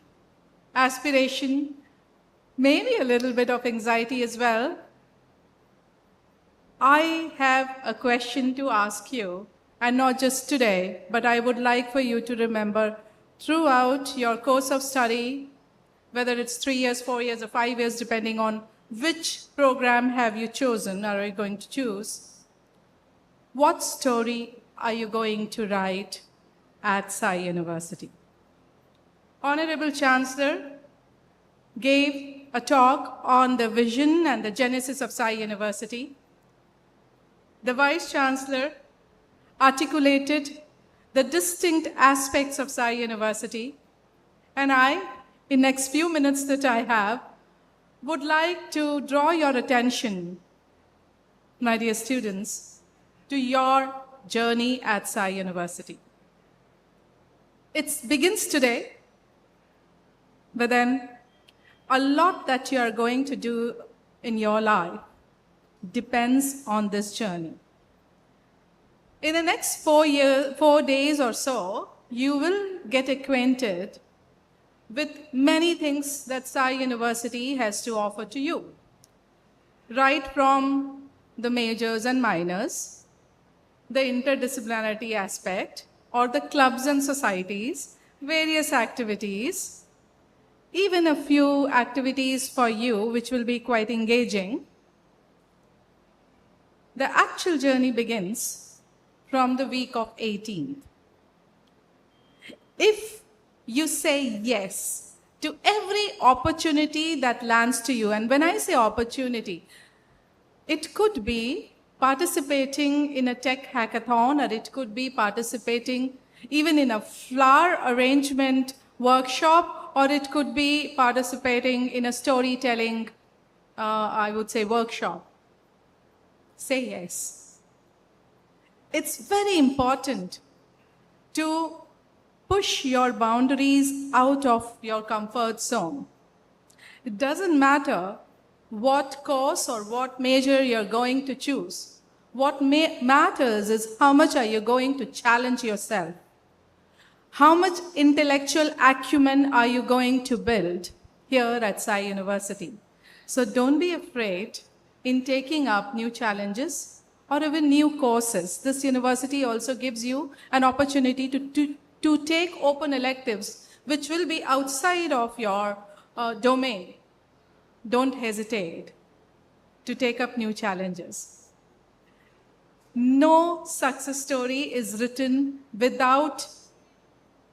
aspiration, maybe a little bit of anxiety as well. I have a question to ask you, and not just today, but I would like for you to remember throughout your course of study, whether it's 3 years, 4 years, or 5 years, depending on which program have you chosen or are you going to choose, what story are you going to write at SciU University? Honorable Chancellor gave a talk on the vision and the genesis of SciU University. The Vice Chancellor articulated the distinct aspects of SciU University, and I, in next few minutes that I have, would like to draw your attention, my dear students, to your journey at SciU University. It begins today, but then a lot that you are going to do in your life depends on this journey. In the next 4 days or so, you will get acquainted with many things that SciU University has to offer to you, right from the majors and minors, the interdisciplinarity aspect, or the clubs and societies, various activities, even a few activities for you which will be quite engaging. The actual journey begins from the week of 18th. If you say yes to every opportunity that lands to you, and when I say opportunity, it could be participating in a tech hackathon, or it could be participating even in a flower arrangement workshop, or it could be participating in a storytelling, I would say, workshop. Say yes. It's very important to push your boundaries out of your comfort zone. It doesn't matter what course or what major you're going to choose. What matters is how much are you going to challenge yourself. How much intellectual acumen are you going to build here at SciU University? So don't be afraid in taking up new challenges or even new courses. This university also gives you an opportunity to take open electives which will be outside of your domain. Don't hesitate to take up new challenges. No success story is written without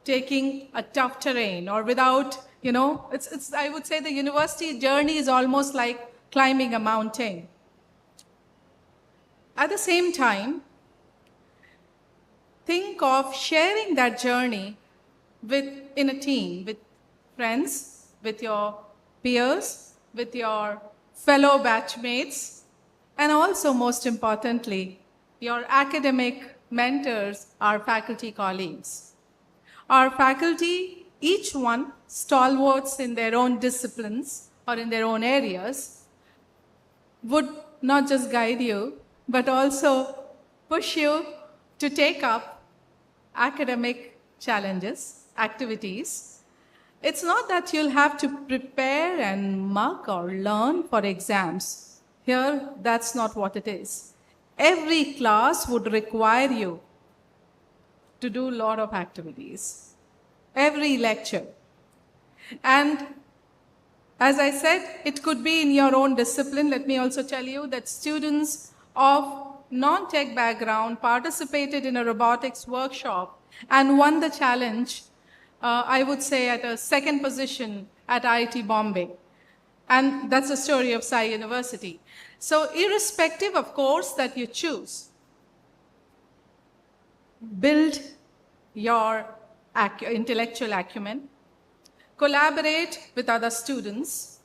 taking a tough terrain or without, I would say the university journey is almost like climbing a mountain. At the same time, think of sharing that journey in a team, with friends, with your peers, with your fellow batchmates, and also, most importantly, your academic mentors, our faculty colleagues. Our faculty, each one stalwarts in their own disciplines or in their own areas, would not just guide you, but also push you to take up academic challenges, activities. It's not that you'll have to prepare and mug or learn for exams. Here, that's not what it is. Every class would require you to do a lot of activities. Every lecture. And as I said, it could be in your own discipline. Let me also tell you that students of non-tech background participated in a robotics workshop and won the challenge, I would say, at a second position at IIT Bombay. And that's the story of Sai University. So irrespective of course that you choose, build your intellectual acumen, collaborate with other students,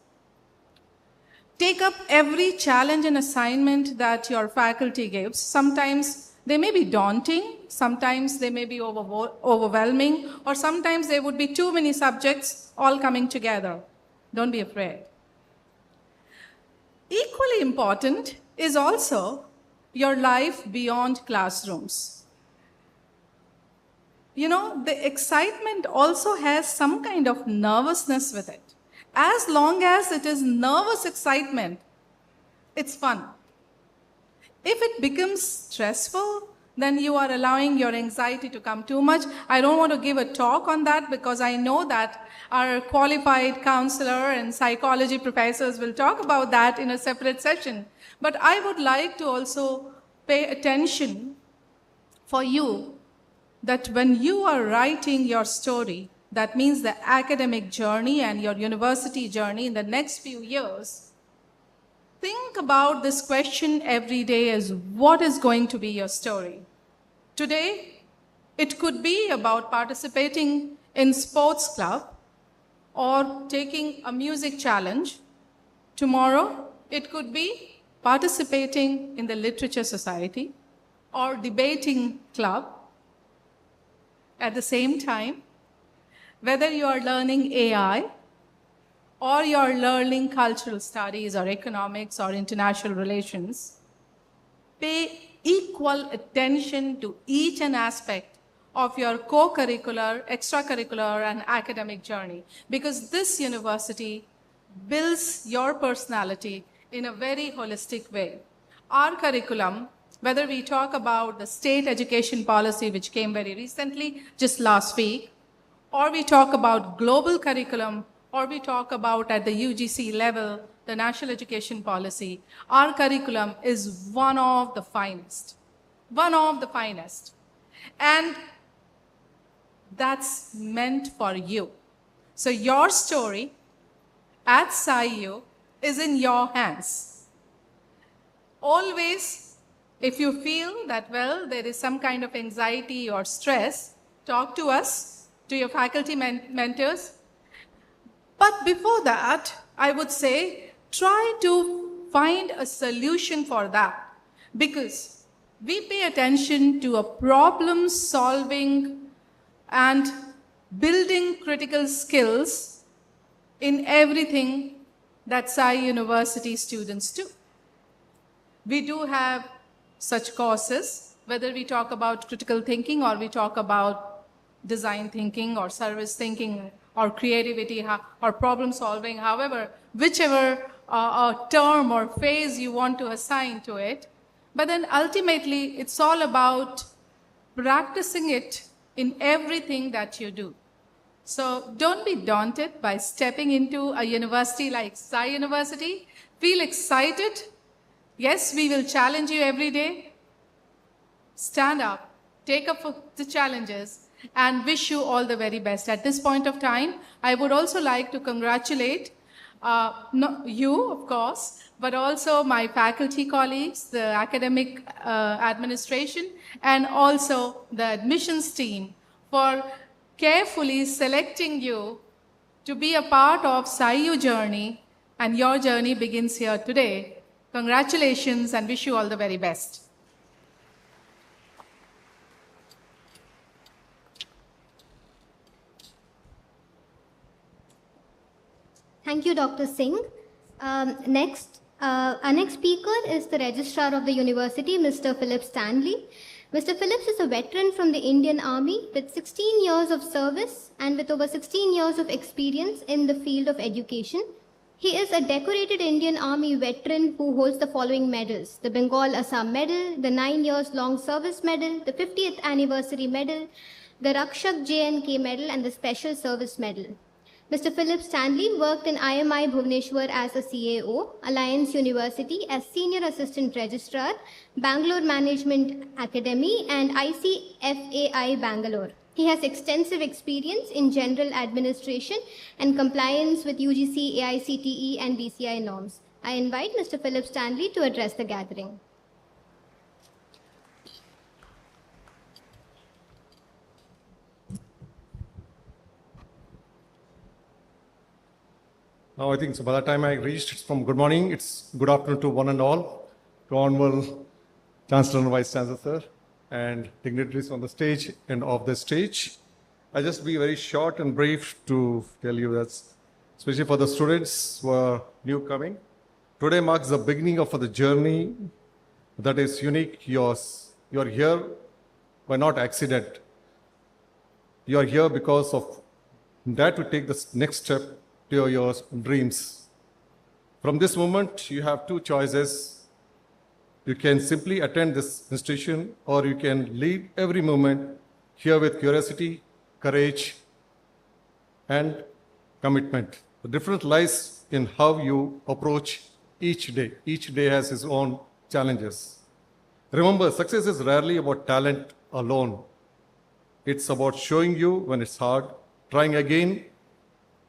take up every challenge and assignment that your faculty gives. Sometimes they may be daunting, sometimes they may be overwhelming, or sometimes there would be too many subjects all coming together. Don't be afraid. Equally important is also your life beyond classrooms. You know, the excitement also has some kind of nervousness with it. As long as it is nervous excitement, it's fun. If it becomes stressful, then you are allowing your anxiety to come too much. I don't want to give a talk on that because I know that our qualified counselor and psychology professors will talk about that in a separate session. But I would like to also pay attention for you that when you are writing your story, that means the academic journey and your university journey in the next few years, think about this question every day as what is going to be your story. Today, it could be about participating in sports club or taking a music challenge. Tomorrow, it could be participating in the literature society or debating club. At the same time, whether you are learning AI or you are learning cultural studies or economics or international relations, pay equal attention to each and aspect of your co-curricular, extracurricular, and academic journey, because this university builds your personality in a very holistic way. Our curriculum, whether we talk about the state education policy, which came very recently, just last week, or we talk about global curriculum, or we talk about at the UGC level, the national education policy, our curriculum is one of the finest. One of the finest. And that's meant for you. So your story at SciU is in your hands. Always, if you feel that, well, there is some kind of anxiety or stress, talk to us, to your faculty mentors. But before that, I would say, try to find a solution for that. Because we pay attention to a problem solving and building critical skills in everything that Sai University students do. We do have such courses, whether we talk about critical thinking or we talk about design thinking or service thinking or creativity or problem solving, however, whichever term or phase you want to assign to it. But then ultimately, it's all about practicing it in everything that you do. So don't be daunted by stepping into a university like Sai University. Feel excited. Yes, we will challenge you every day. Stand up, take up the challenges, and wish you all the very best. At this point of time, I would also like to congratulate you, of course, but also my faculty colleagues, the academic administration, and also the admissions team for carefully selecting you to be a part of SciU journey, and your journey begins here today. Congratulations and wish you all the very best. Thank you, Dr. Singh. Our next speaker is the Registrar of the University, Mr. Philip Stanley. Mr. Phillips is a veteran from the Indian Army with 16 years of service and with over 16 years of experience in the field of education. He is a decorated Indian Army veteran who holds the following medals: the Bengal Assam Medal, the 9 years long service medal, the 50th anniversary medal, the Rakshak JNK Medal, and the Special Service Medal. Mr. Philip Stanley worked in IMI Bhubaneswar as a CAO, Alliance University as Senior Assistant Registrar, Bangalore Management Academy, and ICFAI Bangalore. He has extensive experience in general administration and compliance with UGC, AICTE, and BCI norms. I invite Mr. Philip Stanley to address the gathering. Now I think so by the time I reached, it's from good morning, it's good afternoon to one and all, to Honorable Chancellor and Vice Chancellor and dignitaries on the stage and off the stage. I'll just be very short and brief to tell you that, especially for the students who are new coming, today marks the beginning of the journey that is unique yours. You are here by not accident. You are here because of that to take the next step to your dreams. From this moment, you have two choices. You can simply attend this institution, or you can lead every moment here with curiosity, courage, and commitment. The difference lies in how you approach each day. Each day has its own challenges. Remember, success is rarely about talent alone. It's about showing you when it's hard, trying again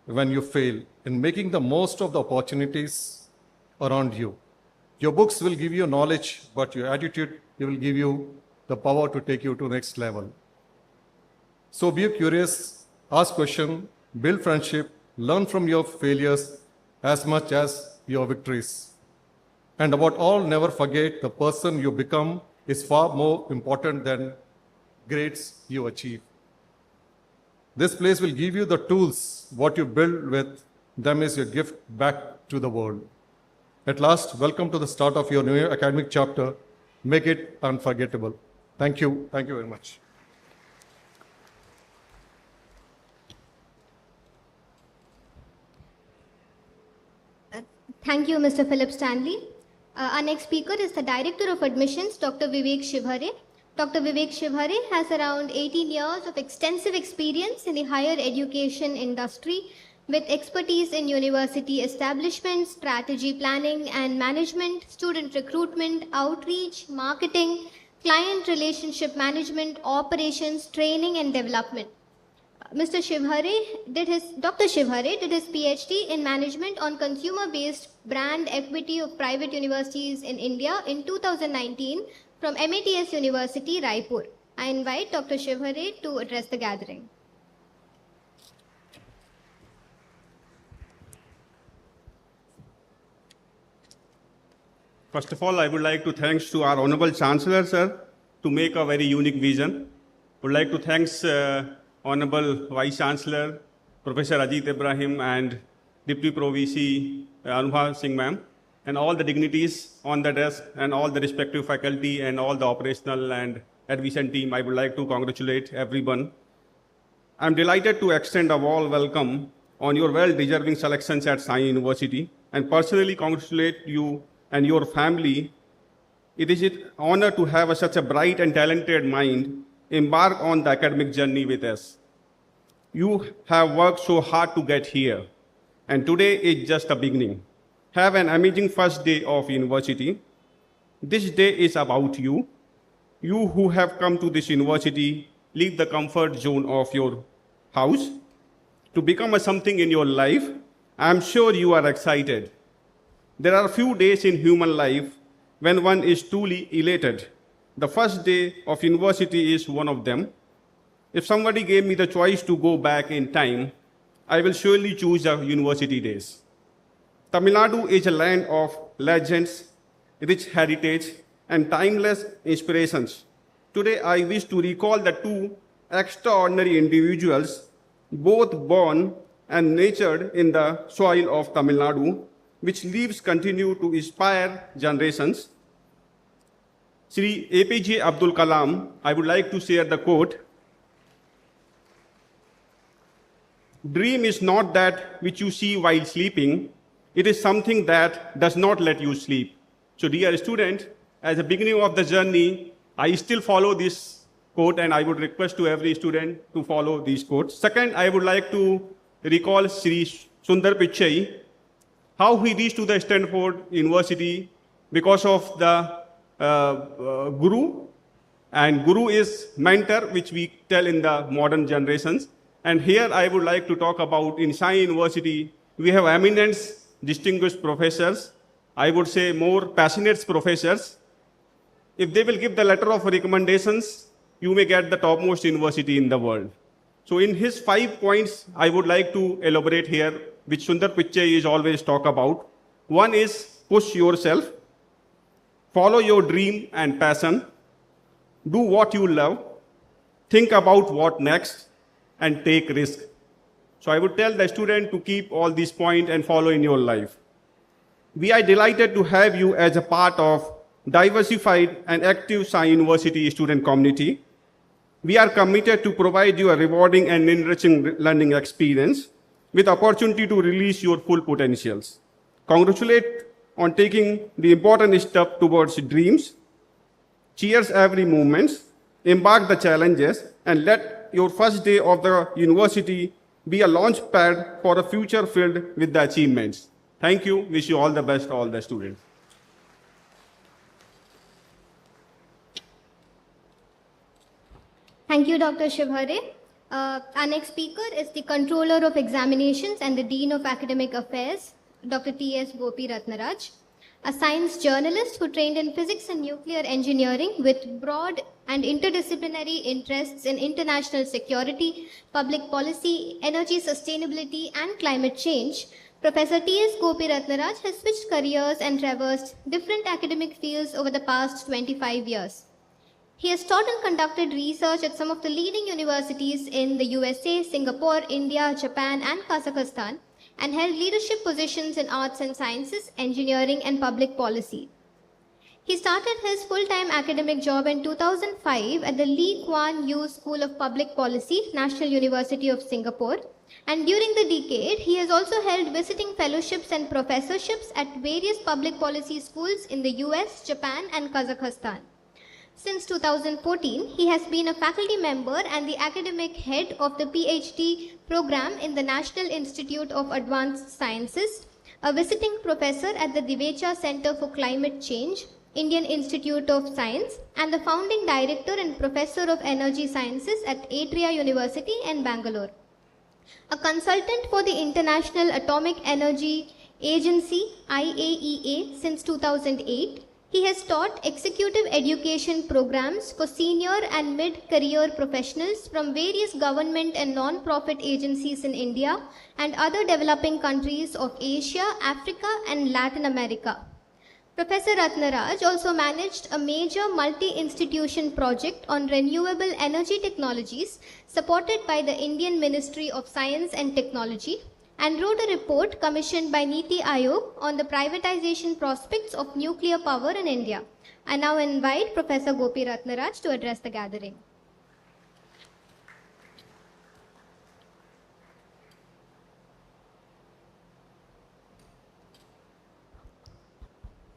when you fail, and making the most of the opportunities around you. Your books will give you knowledge, but your attitude will give you the power to take you to the next level. So be curious, ask questions, build friendship, learn from your failures as much as your victories. And above all, never forget the person you become is far more important than grades you achieve. This place will give you the tools. What you build with them is your gift back to the world. At last, welcome to the start of your new academic chapter. Make it unforgettable. Thank you. Thank you very much. Thank you, Mr. Philip Stanley. Our next speaker is the Director of Admissions, Dr. Vivek Shivhare. Dr. Vivek Shivhare has around 18 years of extensive experience in the higher education industry with expertise in university establishment, strategy planning and management, student recruitment, outreach, marketing, client relationship management, operations, training and development. Dr. Shivhare did his PhD in management on consumer-based brand equity of private universities in India in 2019 from MATS University, Raipur. I invite Dr. Shivhare to address the gathering. First of all, I would like to thank to our Honorable Chancellor, sir, to make a very unique vision. Would like to thank Honorable Vice Chancellor, Professor Ajit Ibrahim, and Deputy Pro VC Anubha Singh ma'am, and all the dignitaries on the desk, and all the respective faculty, and all the operational and admission team. I would like to congratulate everyone. I'm delighted to extend a warm welcome on your well-deserving selections at Sai University, and personally congratulate you and your family. It is an honor to have such a bright and talented mind embark on the academic journey with us. You have worked so hard to get here, and today is just the beginning. Have an amazing first day of university. This day is about you. You who have come to this university, leave the comfort zone of your house to become something in your life. I'm sure you are excited. There are few days in human life when one is truly elated. The first day of university is one of them. If somebody gave me the choice to go back in time, I will surely choose the university days. Tamil Nadu is a land of legends, rich heritage, and timeless inspirations. Today, I wish to recall the two extraordinary individuals, both born and nurtured in the soil of Tamil Nadu, which lives continue to inspire generations. Shri APJ Abdul Kalam, I would like to share the quote. Dream is not that which you see while sleeping. It is something that does not let you sleep. So dear student, as a beginning of the journey, I still follow this quote, and I would request to every student to follow these quotes. Second, I would like to recall Sri Sundar Pichai, how he reached to the Stanford University because of the Guru. And Guru is mentor, which we tell in the modern generations. And here I would like to talk about in Sai University, we have eminent, distinguished professors, I would say more passionate professors. If they will give the letter of recommendations, you may get the topmost university in the world. So in his 5 points, I would like to elaborate here, which Sundar Pichai is always talk about. One is push yourself, follow your dream and passion, do what you love, think about what next, and take risk. So I would tell the student to keep all these points and follow in your life. We are delighted to have you as a part of diversified and active Sai University student community. We are committed to provide you a rewarding and enriching learning experience with opportunity to release your full potentials. Congratulate on taking the important step towards dreams. Cheers every moment, embark the challenges, and let your first day of the university be a launch pad for a future filled with the achievements. Thank you. Wish you all the best, all the students. Thank you, Dr. Shivhare. Our next speaker is the Controller of Examinations and the Dean of Academic Affairs, Dr. T.S. Gopi Ratnaraj, a science journalist who trained in physics and nuclear engineering with broad and interdisciplinary interests in international security, public policy, energy sustainability, and climate change. Professor T.S. Gopi Ratnaraj has switched careers and traversed different academic fields over the past 25 years. He has taught and conducted research at some of the leading universities in the USA, Singapore, India, Japan, and Kazakhstan, and held leadership positions in arts and sciences, engineering, and public policy. He started his full-time academic job in 2005 at the Lee Kuan Yew School of Public Policy, National University of Singapore, and during the decade, he has also held visiting fellowships and professorships at various public policy schools in the US, Japan, and Kazakhstan. Since 2014, he has been a faculty member and the academic head of the PhD program in the National Institute of Advanced Sciences, a visiting professor at the Divecha Center for Climate Change, Indian Institute of Science, and the founding director and professor of energy sciences at Atria University in Bangalore. A consultant for the International Atomic Energy Agency, IAEA, since 2008, he has taught executive education programs for senior and mid-career professionals from various government and non-profit agencies in India and other developing countries of Asia, Africa, and Latin America. Professor Ratnaraj also managed a major multi-institution project on renewable energy technologies supported by the Indian Ministry of Science and Technology, and wrote a report commissioned by Niti Aayog on the privatization prospects of nuclear power in India. I now invite Professor Gopi Ratnaraj to address the gathering.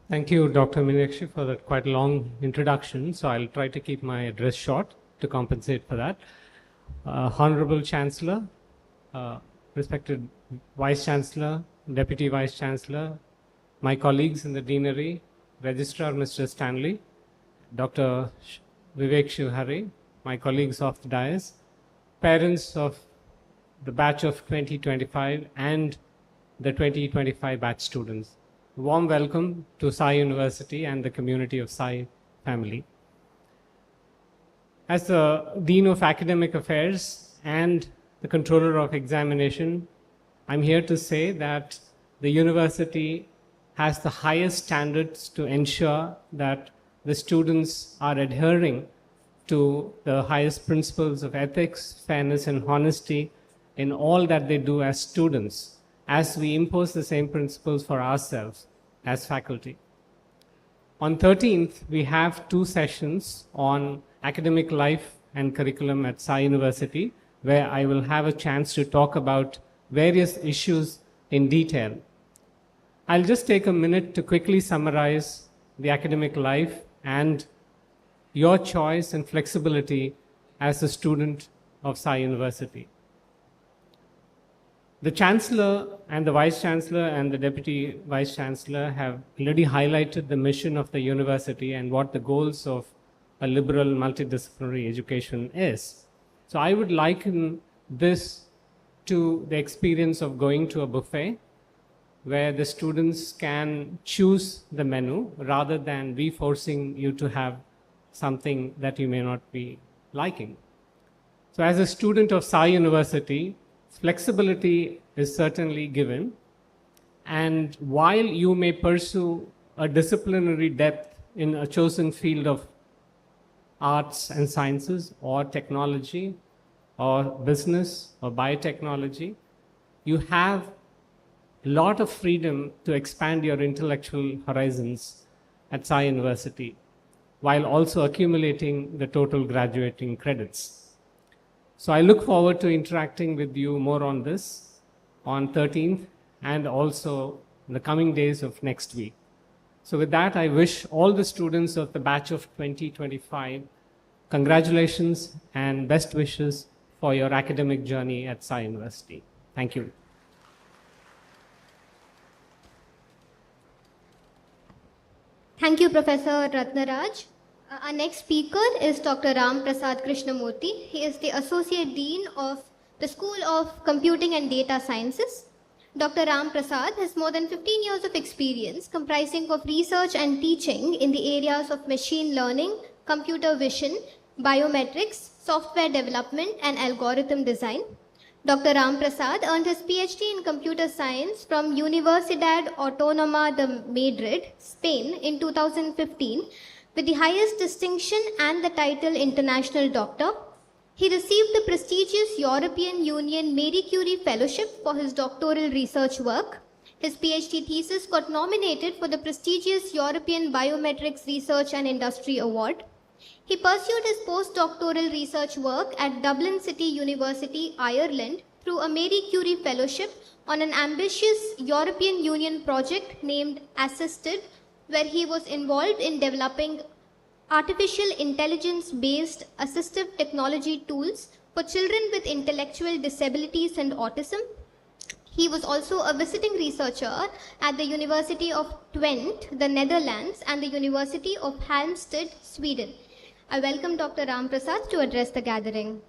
Thank you, Dr. Meenakshi, for that quite long introduction. So I'll try to keep my address short to compensate for that. Honorable Chancellor, respected Vice Chancellor, Deputy Vice Chancellor, my colleagues in the Deanery, Registrar Mr. Stanley, Dr. Vivek Shivhare, my colleagues of the dais, parents of the batch of 2025 and the 2025 batch students. Warm welcome to Sai University and the community of Sai family. As the Dean of Academic Affairs and the Controller of Examination, I'm here to say that the university has the highest standards to ensure that the students are adhering to the highest principles of ethics, fairness, and honesty in all that they do as students, as we impose the same principles for ourselves as faculty. On 13th, we have 2 sessions on academic life and curriculum at Sai University, where I will have a chance to talk about various issues in detail. I'll just take a minute to quickly summarize the academic life and your choice and flexibility as a student of Sai University. The Chancellor and the Vice Chancellor and the Deputy Vice Chancellor have already highlighted the mission of the university and what the goals of a liberal multidisciplinary education is. So I would liken this to the experience of going to a buffet where the students can choose the menu rather than forcing you to have something that you may not be liking. So as a student of Sai University, flexibility is certainly given. And while you may pursue a disciplinary depth in a chosen field of arts and sciences or technology or business or biotechnology, you have a lot of freedom to expand your intellectual horizons at Sai University while also accumulating the total graduating credits. So I look forward to interacting with you more on this on 13th and also in the coming days of next week. So with that, I wish all the students of the batch of 2025 congratulations and best wishes for your academic journey at Sai University. Thank you. Thank you, Professor Ratnaraj. Our next speaker is Dr. Ram Prasad Krishnamurthy. He is the Associate Dean of the School of Computing and Data Sciences. Dr. Ram Prasad has more than 15 years of experience comprising of research and teaching in the areas of machine learning, computer vision, biometrics, software development, and algorithm design. Dr. Ram Prasad earned his PhD in computer science from Universidad Autónoma de Madrid, Spain in 2015 with the highest distinction and the title International Doctor. He received the prestigious European Union Marie Curie Fellowship for his doctoral research work. His PhD thesis got nominated for the prestigious European Biometrics Research and Industry Award. He pursued his postdoctoral research work at Dublin City University, Ireland, through a Marie Curie Fellowship on an ambitious European Union project named Assisted, where he was involved in developing artificial intelligence-based assistive technology tools for children with intellectual disabilities and autism. He was also a visiting researcher at the University of Twente, the Netherlands, and the University of Halmstad, Sweden. I welcome Dr. Ram Prasad to address the gathering.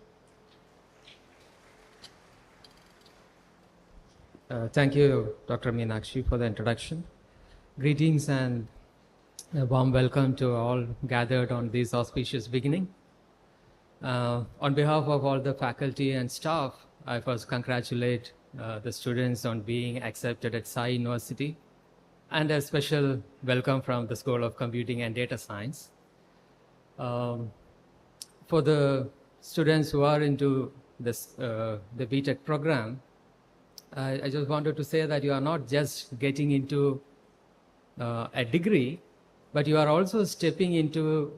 Thank you, Dr. Meenakshi, for the introduction. Greetings and a warm welcome to all gathered on this auspicious beginning. On behalf of all the faculty and staff, I first congratulate the students on being accepted at Sai University, and a special welcome from the School of Computing and Data Science. For the students who are into this, the BTech program, I just wanted to say that you are not just getting into a degree, but you are also stepping into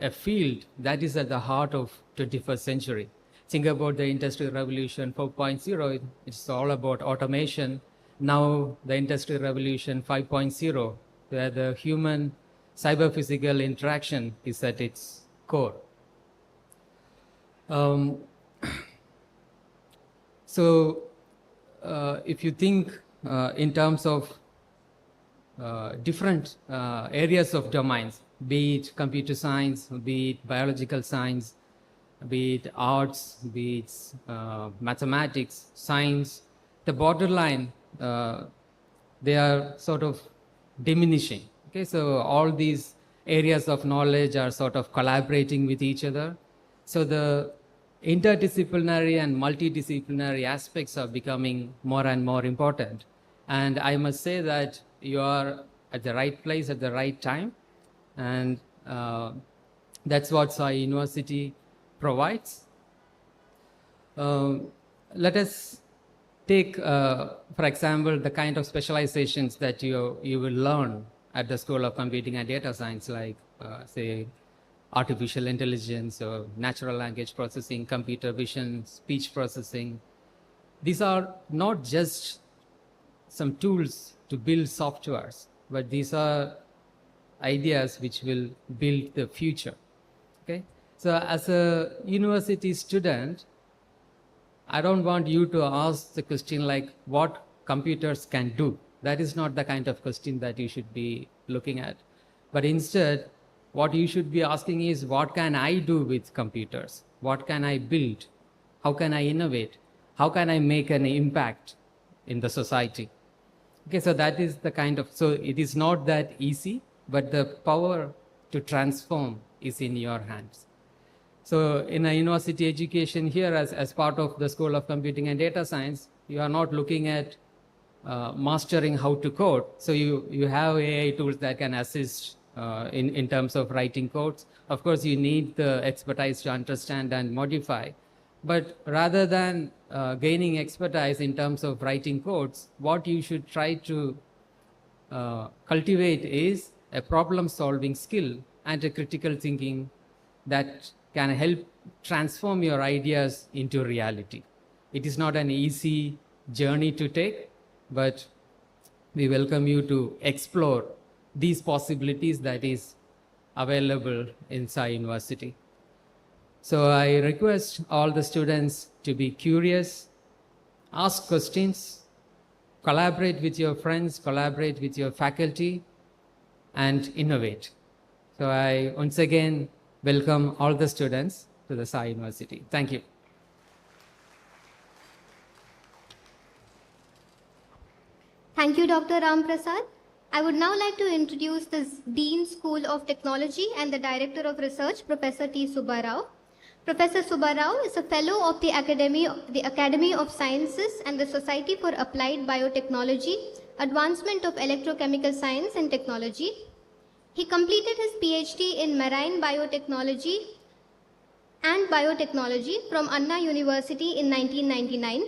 a field that is at the heart of 21st century. Think about the Industry Revolution 4.0, it's all about automation. Now the Industry Revolution 5.0, where the human cyber-physical interaction is at its core. If you think in terms of different areas of domains, be it computer science, be it biological science, be it arts, be it mathematics, science, the borderline, they are sort of diminishing. Okay, so all these areas of knowledge are sort of collaborating with each other. So the interdisciplinary and multidisciplinary aspects are becoming more and more important. And I must say that you are at the right place at the right time. And that's what Sai University provides. Let us take, for example, the kind of specializations that you will learn at the School of Computing and Data Science, like, say, artificial intelligence or natural language processing, computer vision, speech processing. These are not just some tools to build softwares, but these are ideas which will build the future. Okay? So as a university student, I don't want you to ask the question like what computers can do. That is not the kind of question that you should be looking at. But instead, what you should be asking is what can I do with computers? What can I build? How can I innovate? How can I make an impact in the society? Okay, so that is the kind of, so it is not that easy, but the power to transform is in your hands. So in a university education here as part of the School of Computing and Data Science, you are not looking at mastering how to code. So you have AI tools that can assist in terms of writing codes. Of course, you need the expertise to understand and modify. But rather than gaining expertise in terms of writing codes, what you should try to cultivate is a problem-solving skill and a critical thinking that can help transform your ideas into reality. It is not an easy journey to take, but we welcome you to explore these possibilities that is available in Sai University. So I request all the students to be curious, ask questions, collaborate with your friends, collaborate with your faculty, and innovate. So I once again welcome all the students to the Sai University. Thank you. Thank you, Dr. Ram Prasad. I would now like to introduce the Dean School of Technology and the Director of Research, Professor T. Subba Rao. Professor Subba Rao is a fellow of the Academy of Sciences and the Society for Applied Biotechnology, Advancement of Electrochemical Science and Technology. He completed his PhD in Marine Biotechnology and Biotechnology from Anna University in 1999,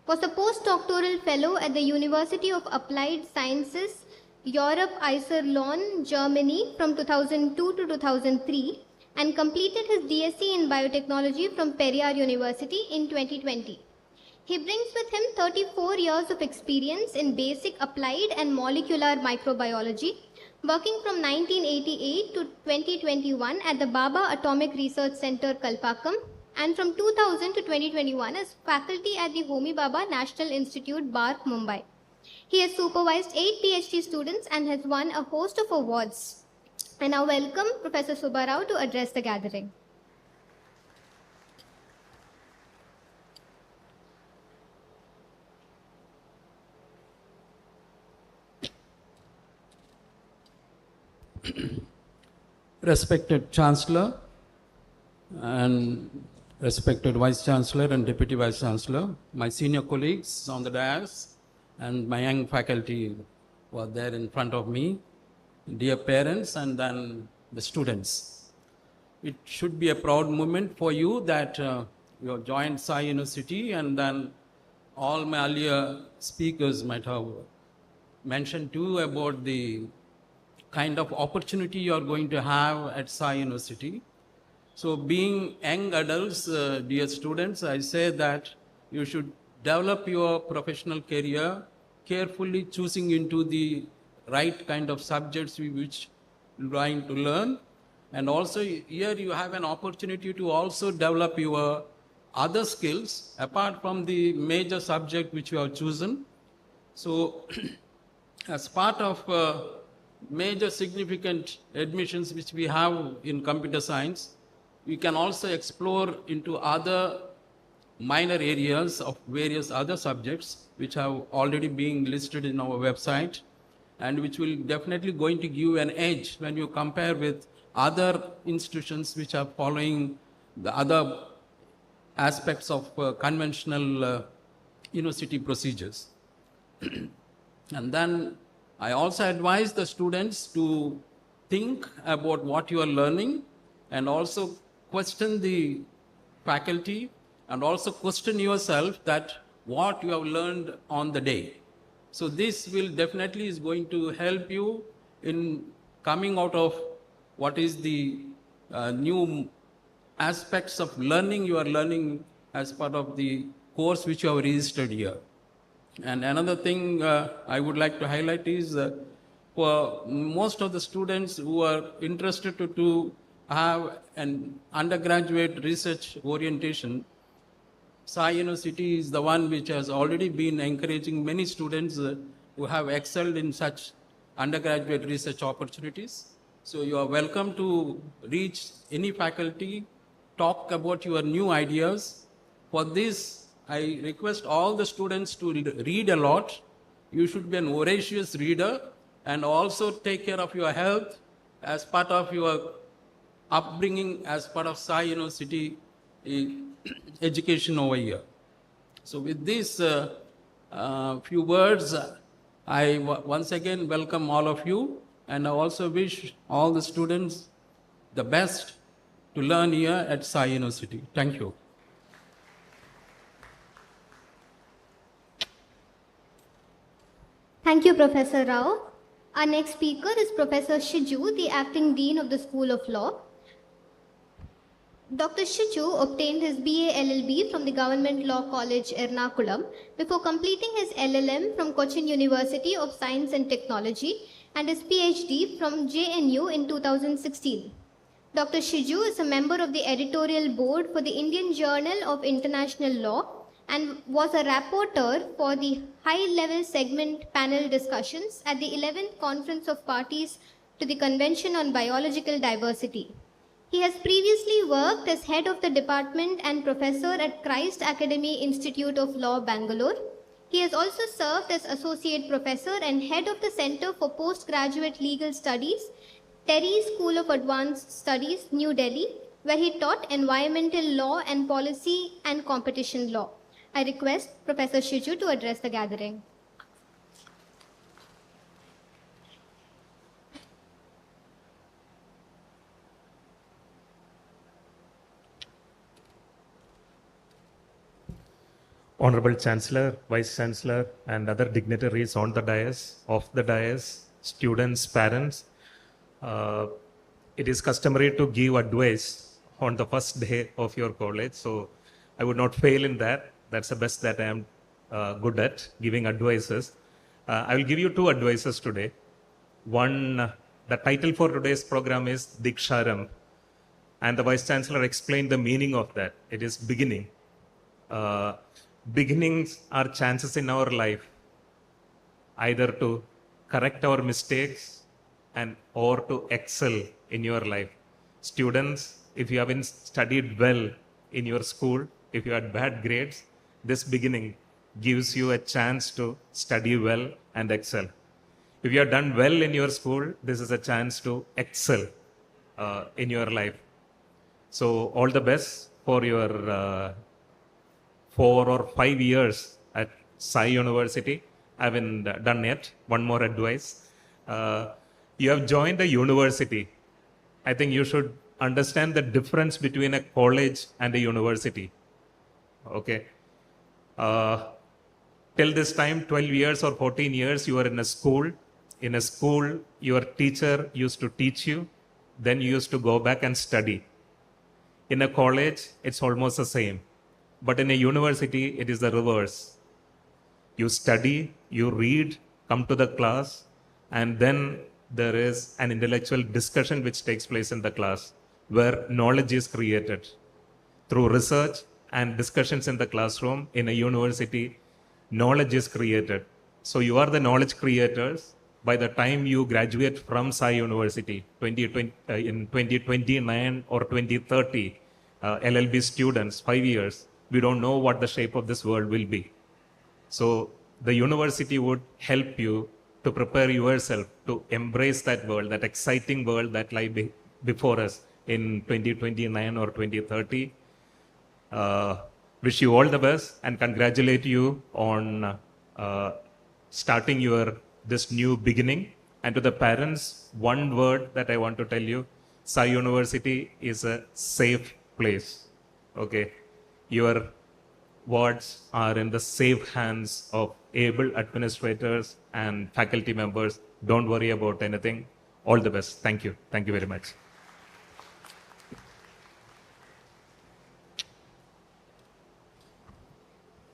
was a postdoctoral fellow at the University of Applied Sciences, Europe, Iserlohn, Germany from 2002 to 2003, and completed his DSc in Biotechnology from Periyar University in 2020. He brings with him 34 years of experience in basic applied and molecular microbiology, working from 1988 to 2021 at the Baba Atomic Research Center, Kalpakkam, and from 2000 to 2021 as faculty at the Homi Bhabha National Institute, Bark, Mumbai. He has supervised 8 PhD students and has won a host of awards. I now welcome Professor Subba Rao to address the gathering. Respected Chancellor and respected Vice Chancellor and Deputy Vice Chancellor, my senior colleagues on the dais and my young faculty who are there in front of me, dear parents and then the students. It should be a proud moment for you that you have joined Sai University, and then all my earlier speakers might have mentioned too about the kind of opportunity you are going to have at Sai University. So being young adults, dear students, I say that you should develop your professional career carefully, choosing into the right kind of subjects which you are going to learn. And also here you have an opportunity to also develop your other skills apart from the major subject which you have chosen. So as part of major significant admissions which we have in computer science, we can also explore into other minor areas of various other subjects which have already been listed in our website, and which will definitely going to give an edge when you compare with other institutions which are following the other aspects of conventional university procedures. And then I also advise the students to think about what you are learning and also question the faculty and also question yourself that what you have learned on the day. So this will definitely is going to help you in coming out of what is the new aspects of learning you are learning as part of the course which you have registered here. And another thing I would like to highlight is for most of the students who are interested to have an undergraduate research orientation, Sai University is the one which has already been encouraging many students who have excelled in such undergraduate research opportunities. So you are welcome to reach any faculty, talk about your new ideas. For this, I request all the students to read a lot. You should be an voracious reader and also take care of your health as part of your upbringing, as part of Sai University education over here. So with these few words, I once again welcome all of you, and I also wish all the students the best to learn here at Sai University. Thank you. Thank you, Professor Rao. Our next speaker is Professor Shiju, the Acting Dean of the School of Law. Dr. Shiju obtained his BA LLB from the Government Law College, Ernakulam, before completing his LLM from Cochin University of Science and Technology and his PhD from JNU in 2016. Dr. Shiju is a member of the editorial board for the Indian Journal of International Law and was a rapporteur for the high-level segment panel discussions at the 11th Conference of Parties to the Convention on Biological Diversity. He has previously worked as head of the department and professor at Christ Academy Institute of Law, Bangalore. He has also served as associate professor and head of the Center for Postgraduate Legal Studies, Terry School of Advanced Studies, New Delhi, where he taught environmental law and policy and competition law. I request Professor Shiju to address the gathering. Honorable Chancellor, Vice Chancellor, and other dignitaries on the dais, off the dais, students, parents. It is customary to give advice on the first day of your college, so I would not fail in that. That's the best that I am good at, giving advices. I will give you two advices today. One, the title for today's program is Deeksharambh, and the Vice Chancellor explained the meaning of that. It is beginning. Beginnings are chances in our life, either to correct our mistakes and or to excel in your life. Students, if you haven't studied well in your school, if you had bad grades, this beginning gives you a chance to study well and excel. If you have done well in your school, this is a chance to excel in your life. So all the best for your 4 or 5 years at Sai University. I haven't done yet. One more advice. You have joined a university. I think you should understand the difference between a college and a university. Okay. Till this time, 12 years or 14 years, you were in a school. In a school, your teacher used to teach you. Then you used to go back and study. In a college, it's almost the same. But in a university, it is the reverse. You study, you read, come to the class, and then there is an intellectual discussion which takes place in the class where knowledge is created. Through research and discussions in the classroom, in a university, knowledge is created. So you are the knowledge creators. By the time you graduate from Sai University, in 2029 or 2030, LLB students, 5 years, we don't know what the shape of this world will be. So the university would help you to prepare yourself to embrace that world, that exciting world that lies before us in 2029 or 2030. Wish you all the best and congratulate you on starting this new beginning. And to the parents, one word that I want to tell you, Sai University is a safe place. Okay. Your wards are in the safe hands of able administrators and faculty members. Don't worry about anything. All the best. Thank you. Thank you very much.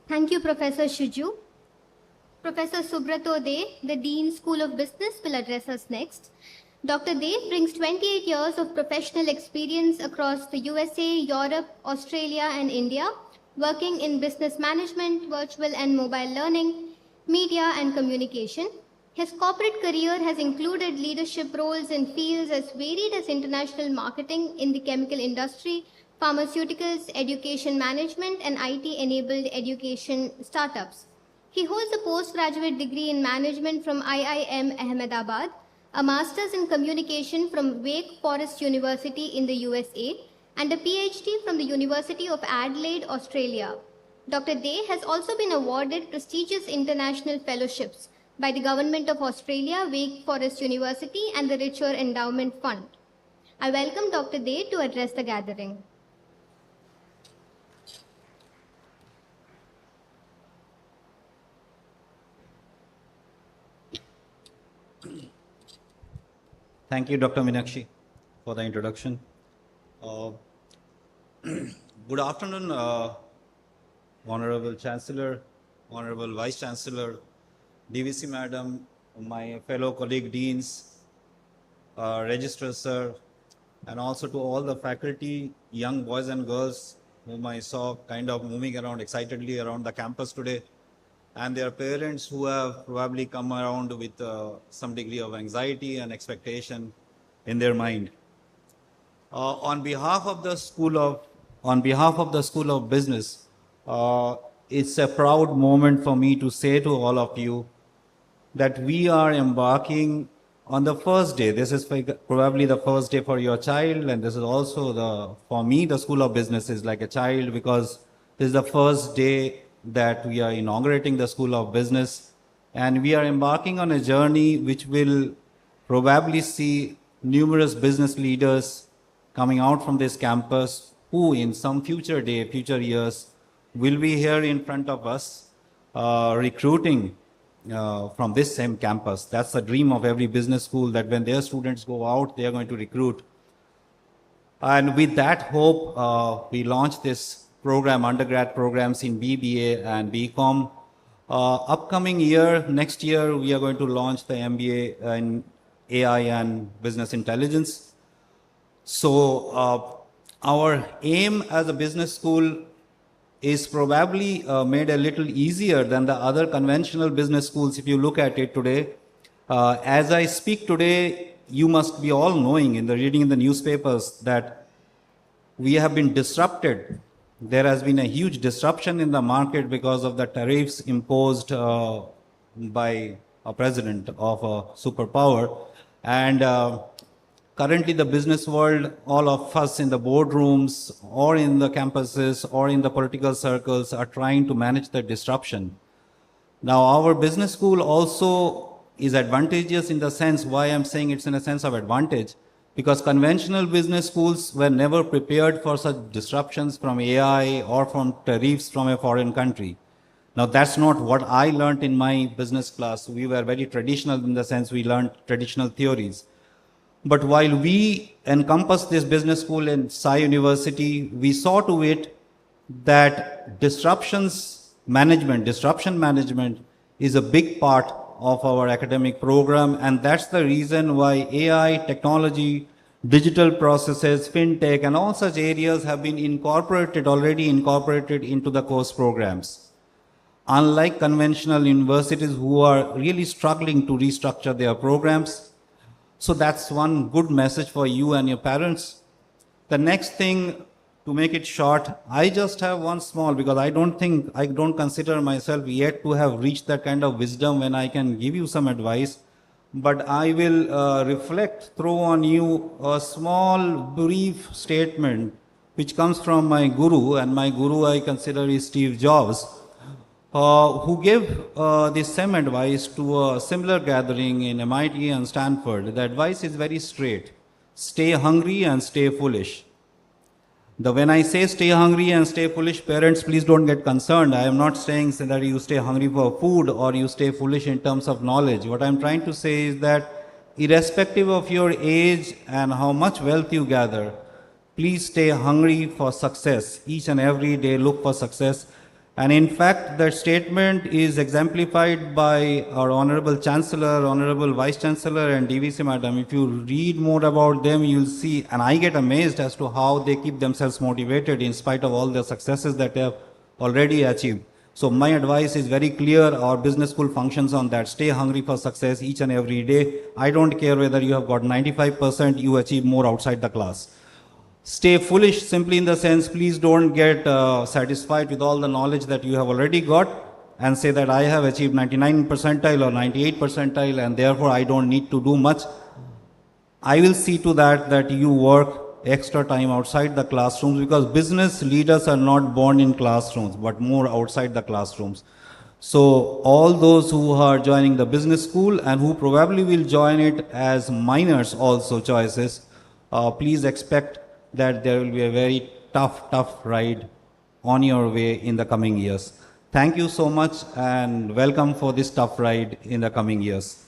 Thank you, Professor Shiju. Professor Subrato De, the Dean School of Business, will address us next. Dr. De brings 28 years of professional experience across the USA, Europe, Australia, and India, working in business management, virtual and mobile learning, media and communication. His corporate career has included leadership roles in fields as varied as international marketing in the chemical industry, pharmaceuticals, education management, and IT-enabled education startups. He holds a postgraduate degree in management from IIM Ahmedabad, a master's in communication from Wake Forest University in the USA, and a PhD from the University of Adelaide, Australia. Dr. Day has also been awarded prestigious international fellowships by the Government of Australia, Wake Forest University, and the Richer Endowment Fund. I welcome Dr. Day to address the gathering. Thank you, Dr. Meenakshi, for the introduction. Good afternoon, Honorable Chancellor, Honorable Vice Chancellor, DVC Madam, my fellow colleague Deans, Registrar Sir, and also to all the faculty, young boys and girls whom I saw kind of moving around excitedly around the campus today, and their parents who have probably come around with some degree of anxiety and expectation in their mind. On behalf of the School of Business, it's a proud moment for me to say to all of you that we are embarking on the first day. This is probably the first day for your child, and this is also for me, the School of Business is like a child, because this is the first day that we are inaugurating the School of Business, and we are embarking on a journey which will probably see numerous business leaders coming out from this campus who in some future years will be here in front of us recruiting from this same campus. That's the dream of every business school, that when their students go out, they are going to recruit. And with that hope, we launched this program, undergrad programs in BBA and BCom. Upcoming year, next year, we are going to launch the MBA in AI and Business Intelligence. So our aim as a business school is probably made a little easier than the other conventional business schools if you look at it today. As I speak today, you must be all knowing reading in the newspapers that we have been disrupted. There has been a huge disruption in the market because of the tariffs imposed by a president of a superpower. And currently the business world, all of us in the boardrooms or in the campuses or in the political circles are trying to manage the disruption. Now our business school also is advantageous in the sense, why I'm saying it's in a sense of advantage, because conventional business schools were never prepared for such disruptions from AI or from tariffs from a foreign country. Now that's not what I learned in my business class. We were very traditional in the sense we learned traditional theories. But while we encompassed this business school in Sai University, we saw to it that disruption management is a big part of our academic program, and that's the reason why AI, technology, digital processes, fintech, and all such areas have been already incorporated into the course programs. Unlike conventional universities who are really struggling to restructure their programs. So that's one good message for you and your parents. The next thing, to make it short, I just have one small, because I don't consider myself yet to have reached that kind of wisdom when I can give you some advice, but I will throw on you a small brief statement which comes from my guru, and my guru I consider is Steve Jobs, who gave this same advice to a similar gathering in MIT and Stanford. The advice is very straight: stay hungry and stay foolish. When I say stay hungry and stay foolish, parents, please don't get concerned. I am not saying that you stay hungry for food or you stay foolish in terms of knowledge. What I'm trying to say is that irrespective of your age and how much wealth you gather, please stay hungry for success. Each and every day look for success. And in fact, that statement is exemplified by our Honorable Chancellor, Honorable Vice Chancellor, and DVC Madam. If you read more about them, you'll see, and I get amazed as to how they keep themselves motivated in spite of all the successes that they have already achieved. So my advice is very clear. Our business school functions on that. Stay hungry for success each and every day. I don't care whether you have got 95%, you achieve more outside the class. Stay foolish simply in the sense, please don't get satisfied with all the knowledge that you have already got and say that I have achieved 99 percentile or 98 percentile and therefore I don't need to do much. I will see to that you work extra time outside the classrooms, because business leaders are not born in classrooms but more outside the classrooms. So all those who are joining the business school and who probably will join it as minors also choices, please expect that there will be a very tough ride on your way in the coming years. Thank you so much and welcome for this tough ride in the coming years.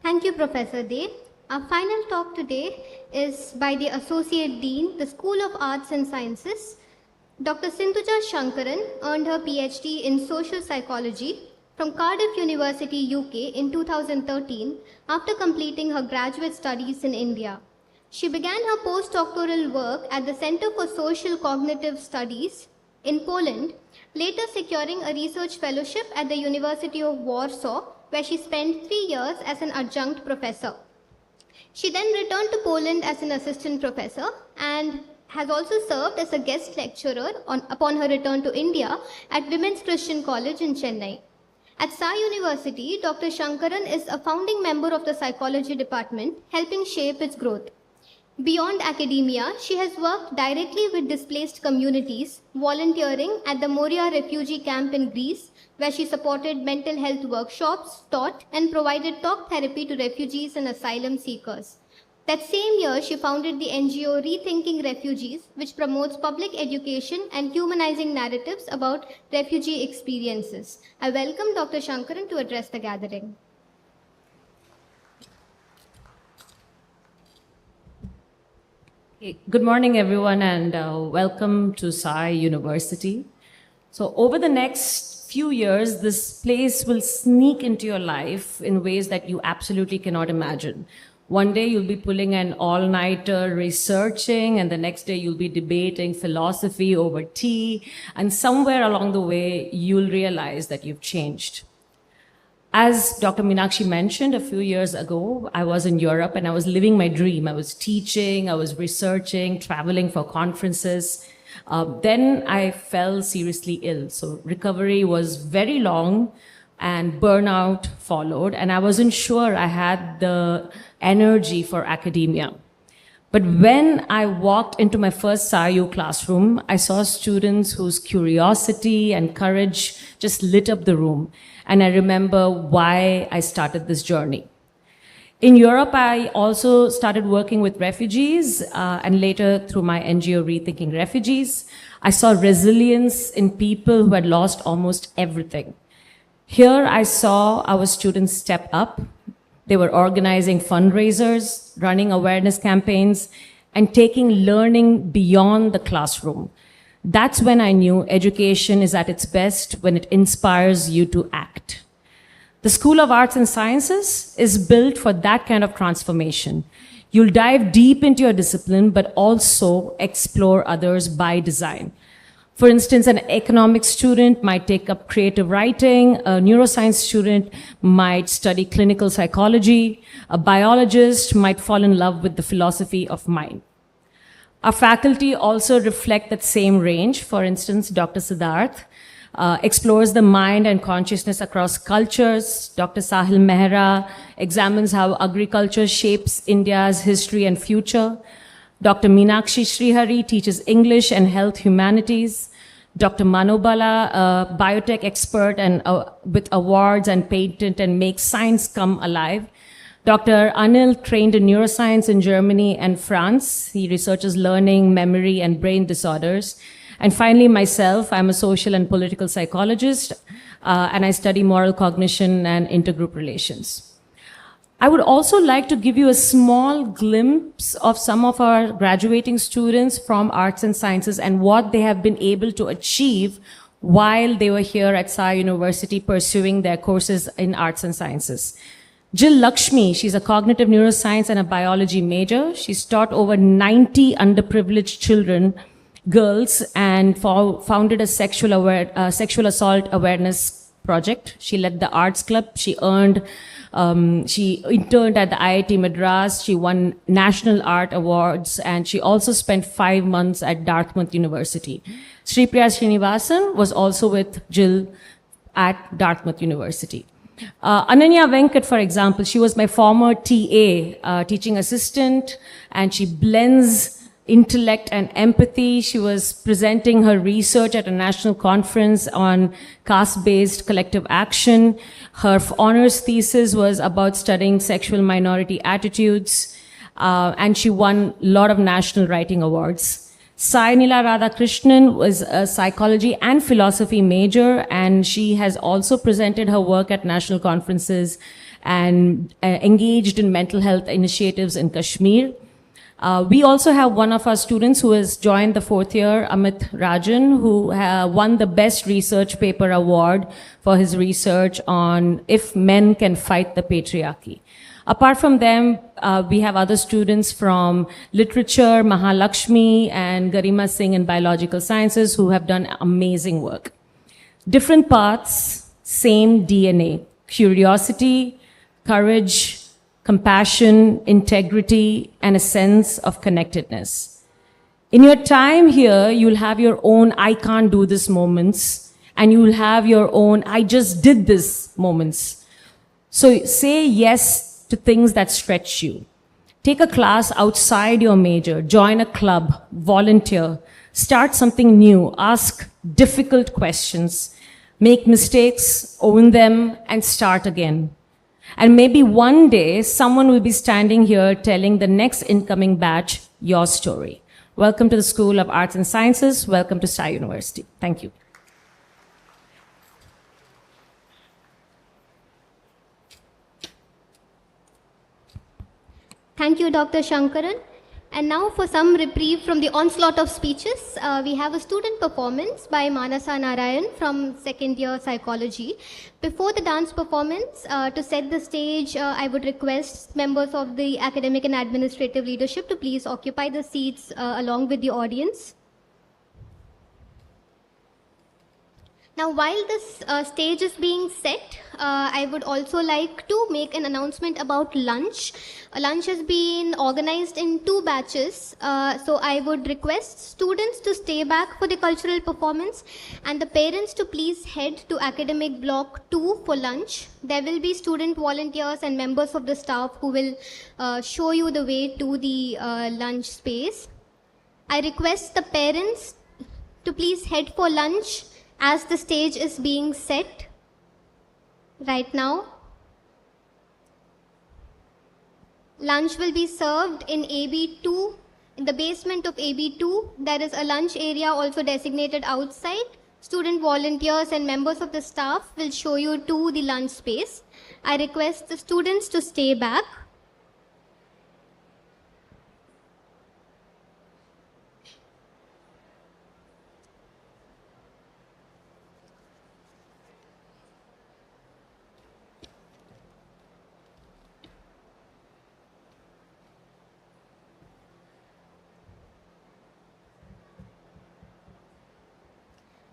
Thank you, Professor De. Our final talk today is by the Associate Dean, the School of Arts and Sciences. Dr. Sindhuja Shankaran earned her PhD in Social Psychology from Cardiff University, UK in 2013 after completing her graduate studies in India. She began her postdoctoral work at the Center for Social Cognitive Studies in Poland, later securing a research fellowship at the University of Warsaw, where she spent 3 years as an adjunct professor. She then returned to Poland as an assistant professor and has also served as a guest lecturer upon her return to India at Women's Christian College in Chennai. At Sai University, Dr. Shankaran is a founding member of the psychology department, helping shape its growth. Beyond academia, she has worked directly with displaced communities, volunteering at the Moria refugee camp in Greece, where she supported mental health workshops, taught and provided talk therapy to refugees and asylum seekers. That same year, she founded the NGO Rethinking Refugees, which promotes public education and humanizing narratives about refugee experiences. I welcome Dr. Shankaran to address the gathering. Good morning, everyone, and welcome to Sai University. So over the next few years, this place will sneak into your life in ways that you absolutely cannot imagine. One day you'll be pulling an all-nighter researching, and the next day you'll be debating philosophy over tea, and somewhere along the way, you'll realize that you've changed. As Dr. Meenakshi mentioned, a few years ago, I was in Europe and I was living my dream. I was teaching, I was researching, traveling for conferences. Then I fell seriously ill. So recovery was very long and burnout followed. And I wasn't sure I had the energy for academia. But when I walked into my first SciU classroom, I saw students whose curiosity and courage just lit up the room. And I remember why I started this journey. In Europe, I also started working with refugees, and later through my NGO Rethinking Refugees, I saw resilience in people who had lost almost everything. Here, I saw our students step up. They were organizing fundraisers, running awareness campaigns, and taking learning beyond the classroom. That's when I knew education is at its best when it inspires you to act. The School of Arts and Sciences is built for that kind of transformation. You'll dive deep into your discipline, but also explore others by design. For instance, an economics student might take up creative writing, a neuroscience student might study clinical psychology, a biologist might fall in love with the philosophy of mind. Our faculty also reflect that same range. For instance, Dr. Siddharth explores the mind and consciousness across cultures. Dr. Sahil Mehra examines how agriculture shapes India's history and future. Dr. Meenakshi Srihari teaches English and health humanities. Dr. Manobala, a biotech expert and with awards and patent and makes science come alive. Dr. Anil trained in neuroscience in Germany and France. He researches learning, memory, and brain disorders. And finally, myself, I'm a social and political psychologist, and I study moral cognition and intergroup relations. I would also like to give you a small glimpse of some of our graduating students from arts and sciences and what they have been able to achieve while they were here at Sai University pursuing their courses in arts and sciences. Jill Lakshmi, she's a cognitive neuroscience and a biology major. She's taught over 90 underprivileged children, girls, and founded a sexual assault awareness project. She led the arts club. She interned at the IIT Madras. She won national art awards, and she also spent 5 months at Dartmouth University. Sripriya Srinivasan was also with Jill at Dartmouth University. Ananya Venkat, for example, she was my former TA, teaching assistant, and she blends intellect and empathy. She was presenting her research at a national conference on caste-based collective action. Her honors thesis was about studying sexual minority attitudes, and she won a lot of national writing awards. Sai Nila Radhakrishnan was a psychology and philosophy major, and she has also presented her work at national conferences and engaged in mental health initiatives in Kashmir. We also have one of our students who has joined the 4th year, Amit Rajan, who won the Best Research Paper Award for his research on if men can fight the patriarchy. Apart from them, we have other students from literature, Mahalakshmi and Garima Singh in biological sciences who have done amazing work. Different paths, same DNA, curiosity, courage, compassion, integrity, and a sense of connectedness. In your time here, you'll have your own I can't do this moments, and you'll have your own I just did this moments. So say yes to things that stretch you. Take a class outside your major, join a club, volunteer, start something new, ask difficult questions, make mistakes, own them, and start again. And maybe one day, someone will be standing here telling the next incoming batch your story. Welcome to the School of Arts and Sciences. Welcome to Sai University. Thank you. Thank you, Dr. Shankaran. And now for some reprieve from the onslaught of speeches, we have a student performance by Manasa Narayan from 2nd year psychology. Before the dance performance, to set the stage, I would request members of the academic and administrative leadership to please occupy the seats along with the audience. Now, while this stage is being set, I would also like to make an announcement about lunch. Lunch has been organized in 2 batches, so I would request students to stay back for the cultural performance and the parents to please head to academic block 2 for lunch. There will be student volunteers and members of the staff who will show you the way to the lunch space. I request the parents to please head for lunch as the stage is being set right now. Lunch will be served in AB2. In the basement of AB2, there is a lunch area also designated outside. Student volunteers and members of the staff will show you to the lunch space. I request the students to stay back.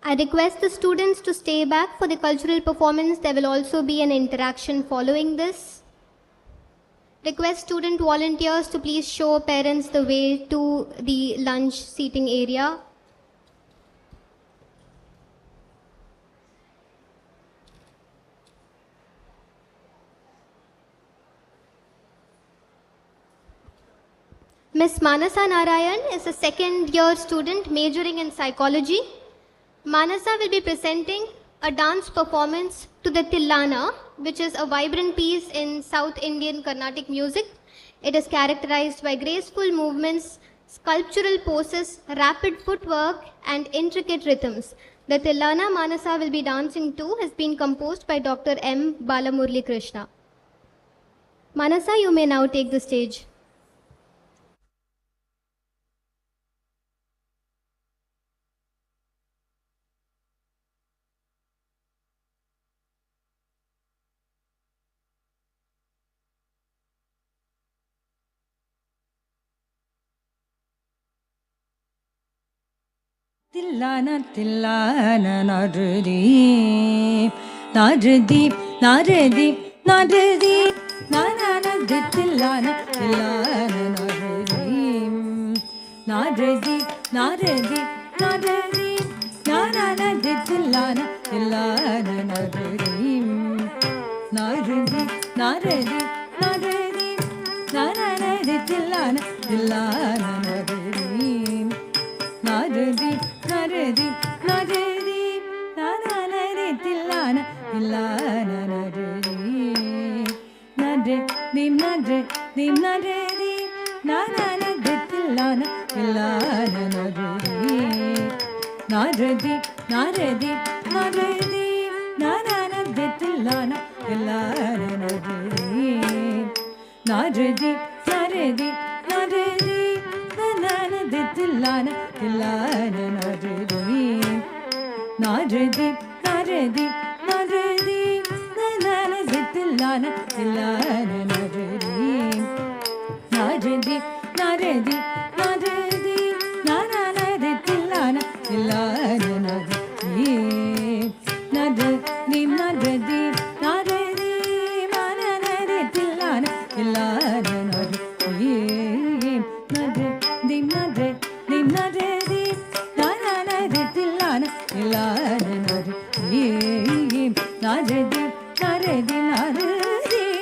I request the students to stay back for the cultural performance. There will also be an interaction following this. Request student volunteers to please show parents the way to the lunch seating area. Ms. Manasa Narayan is a 2nd year student majoring in psychology. Manasa will be presenting a dance performance to the Tillana, which is a vibrant piece in South Indian Carnatic music. It is characterized by graceful movements, sculptural poses, rapid footwork, and intricate rhythms. The Tillana Manasa will be dancing to has been composed by Dr. M. Balamurli Krishna. Manasa, you may now take the stage. Tillana tillana narudeep narudeep narudeep narudeep nanana tillana tillana narudeep narudeep narudeep narudeep nanana tillana tillana narudeep narudeep narudeep narudeep nanana tillana tillana narudeep narudeep narudeep narudeep nanana tillana tillana narudeep narudeep narudeep narudeep nanana tillana tillana narudeep narudeep narudeep narudeep nanana tillana tillana narudeep narudeep narudeep narudeep nanana tillana tillana narudeep narudeep narudeep narudeep nanana tillana tillana narudeep narudeep narudeep narudeep nanana tillana tillana narudeep narudeep narudeep narudeep nanana tillana tillana narudeep narudeep narudeep narudeep nanana tillana tillana narudeep narudeep narudeep narudeep nanana tillana tillana narudeep narudeep narudeep narudeep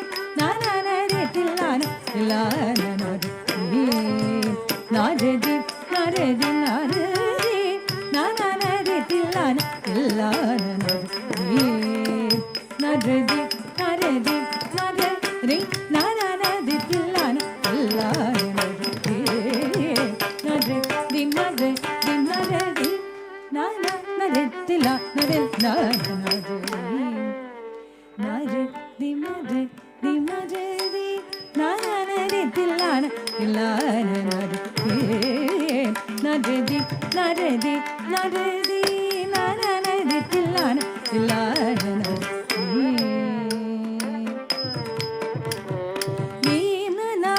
nanana tillana tillana narudeep narudeep narudeep narudeep nanana tillana tillana narudeep narudeep narudeep narudeep nanana tillana tillana narudeep narudeep narudeep narudeep nanana tillana tillana narudeep narudeep narudeep narudeep nanana tillana tillana narudeep neemana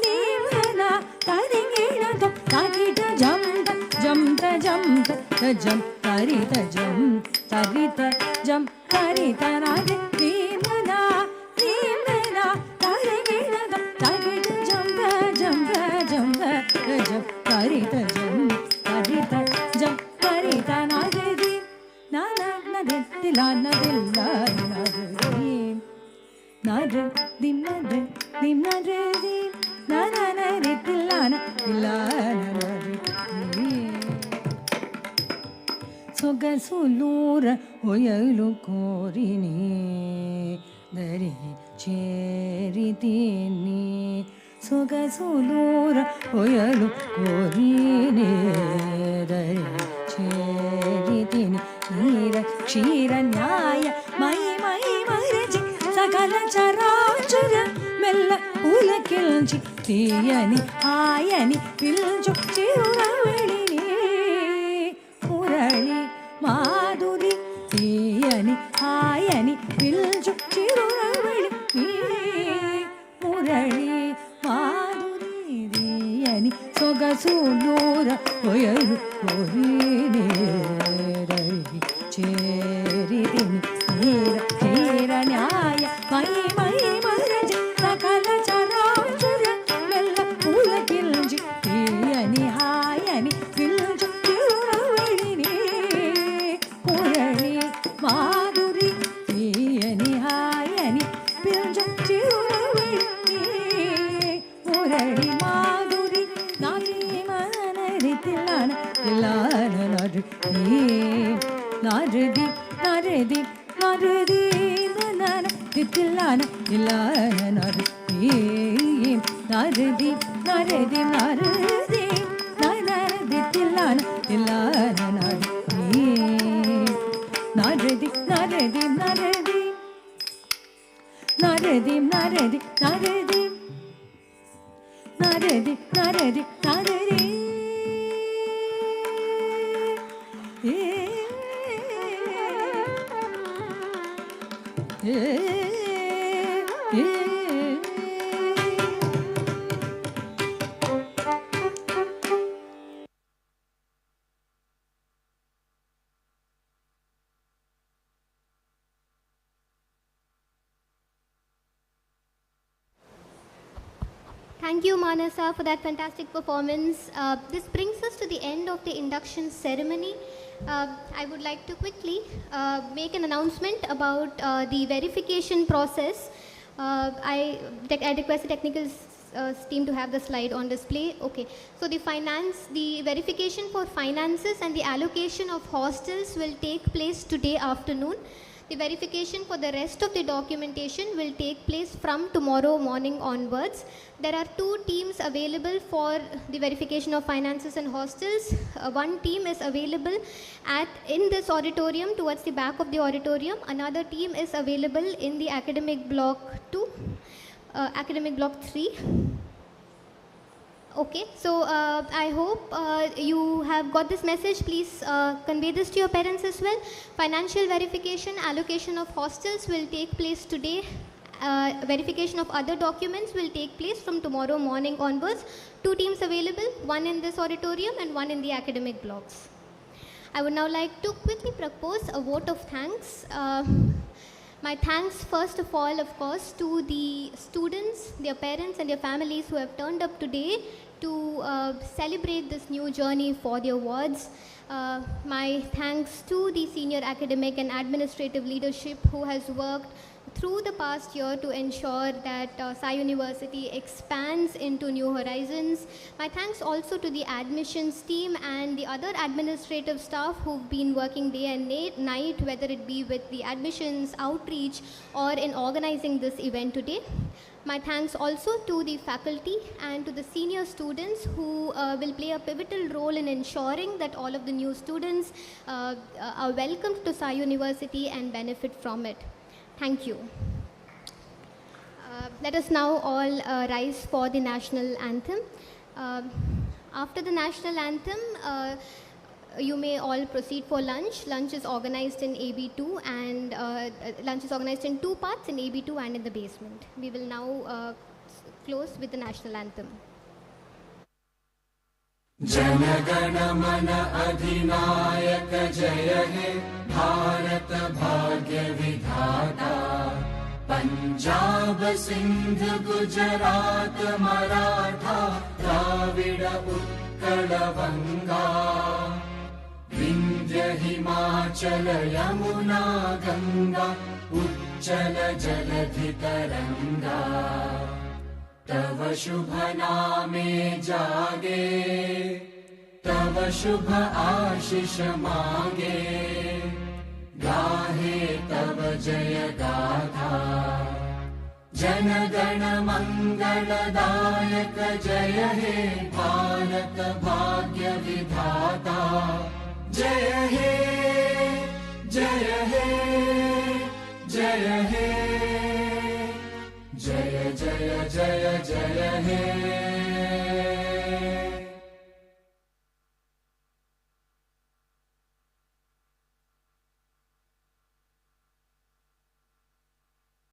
neemana taringinadam tagita jamta jamta jamta jam tarita jam tarita jam tarita raj neemana neemana taringinadam tagita jamta jamta jamta jam tarita jam tarita jam tarita narudeep nana narutilana tillana narudeep narudeep narudeep narudeep nanana tillana tillana narudeep sogasulura oyulu korini dari cheritini sogasulura oyulu korini dari cheritini nira kshira nyaya mai mai marji sakala charachara mella ulakilji tiyani ayani pilju chiruraveli murali madhuri tiyani ayani pilju chiruraveli murali madhuri tiyani sogasulura oyalu korini rari cheridini nira kshira nyaya mai mai marji sakala charachara mella ulakilji tiyani ayani pilju chiruraveli murali madhuri tiyani ayani pilju chiruraveli murali madhuri nani manari tillana tillana narudeep narudeep narudeep narudeep nanana tillana tillana narudeep narudeep narudeep narudeep nanana tillana tillana narudeep narudeep narudeep narudeep narudeep narudeep narudeep narudeep narudeep narudeep Thank you, Manasa, for that fantastic performance. This brings us to the end of the induction ceremony. I would like to quickly make an announcement about the verification process. I request the technical team to have the slide on display. Okay, so the verification for finances and the allocation of hostels will take place today afternoon. The verification for the rest of the documentation will take place from tomorrow morning onwards. There are 2 teams available for the verification of finances and hostels. One team is available in this auditorium towards the back of the auditorium. Another team is available in the academic block 2, academic block 3. Okay, so I hope you have got this message. Please convey this to your parents as well. Financial verification, allocation of hostels will take place today. Verification of other documents will take place from tomorrow morning onwards. 2 teams available, one in this auditorium and one in the academic blocks. I would now like to quickly propose a vote of thanks. My thanks first of all, of course, to the students, their parents and their families who have turned up today to celebrate this new journey for the awards. My thanks to the senior academic and administrative leadership who has worked through the past year to ensure that Sai University expands into new horizons. My thanks also to the admissions team and the other administrative staff who've been working day and night, whether it be with the admissions, outreach, or in organizing this event today. My thanks also to the faculty and to the senior students who will play a pivotal role in ensuring that all of the new students are welcomed to Sai University and benefit from it. Thank you. Let us now all rise for the national anthem. After the national anthem, you may all proceed for lunch. Lunch is organized in AB2 and lunch is organized in 2 parts, in AB2 and in the basement. We will now close with the national anthem. जनगण मन अधिनायक जय हे भारत भाग्य विधाता पंजाब सिंध गुजरात मराठा द्राविड उत्कल बंगा विंध्य हिमाचल यमुना गंगा उच्चल जलधि तरंगा तव शुभ नामे जागे तव शुभ आशीष मांगे गाहे तव जय गाथा जन गण मंगलदायक जय हे भारत भाग्य विधाता जय हे जय हे जय हे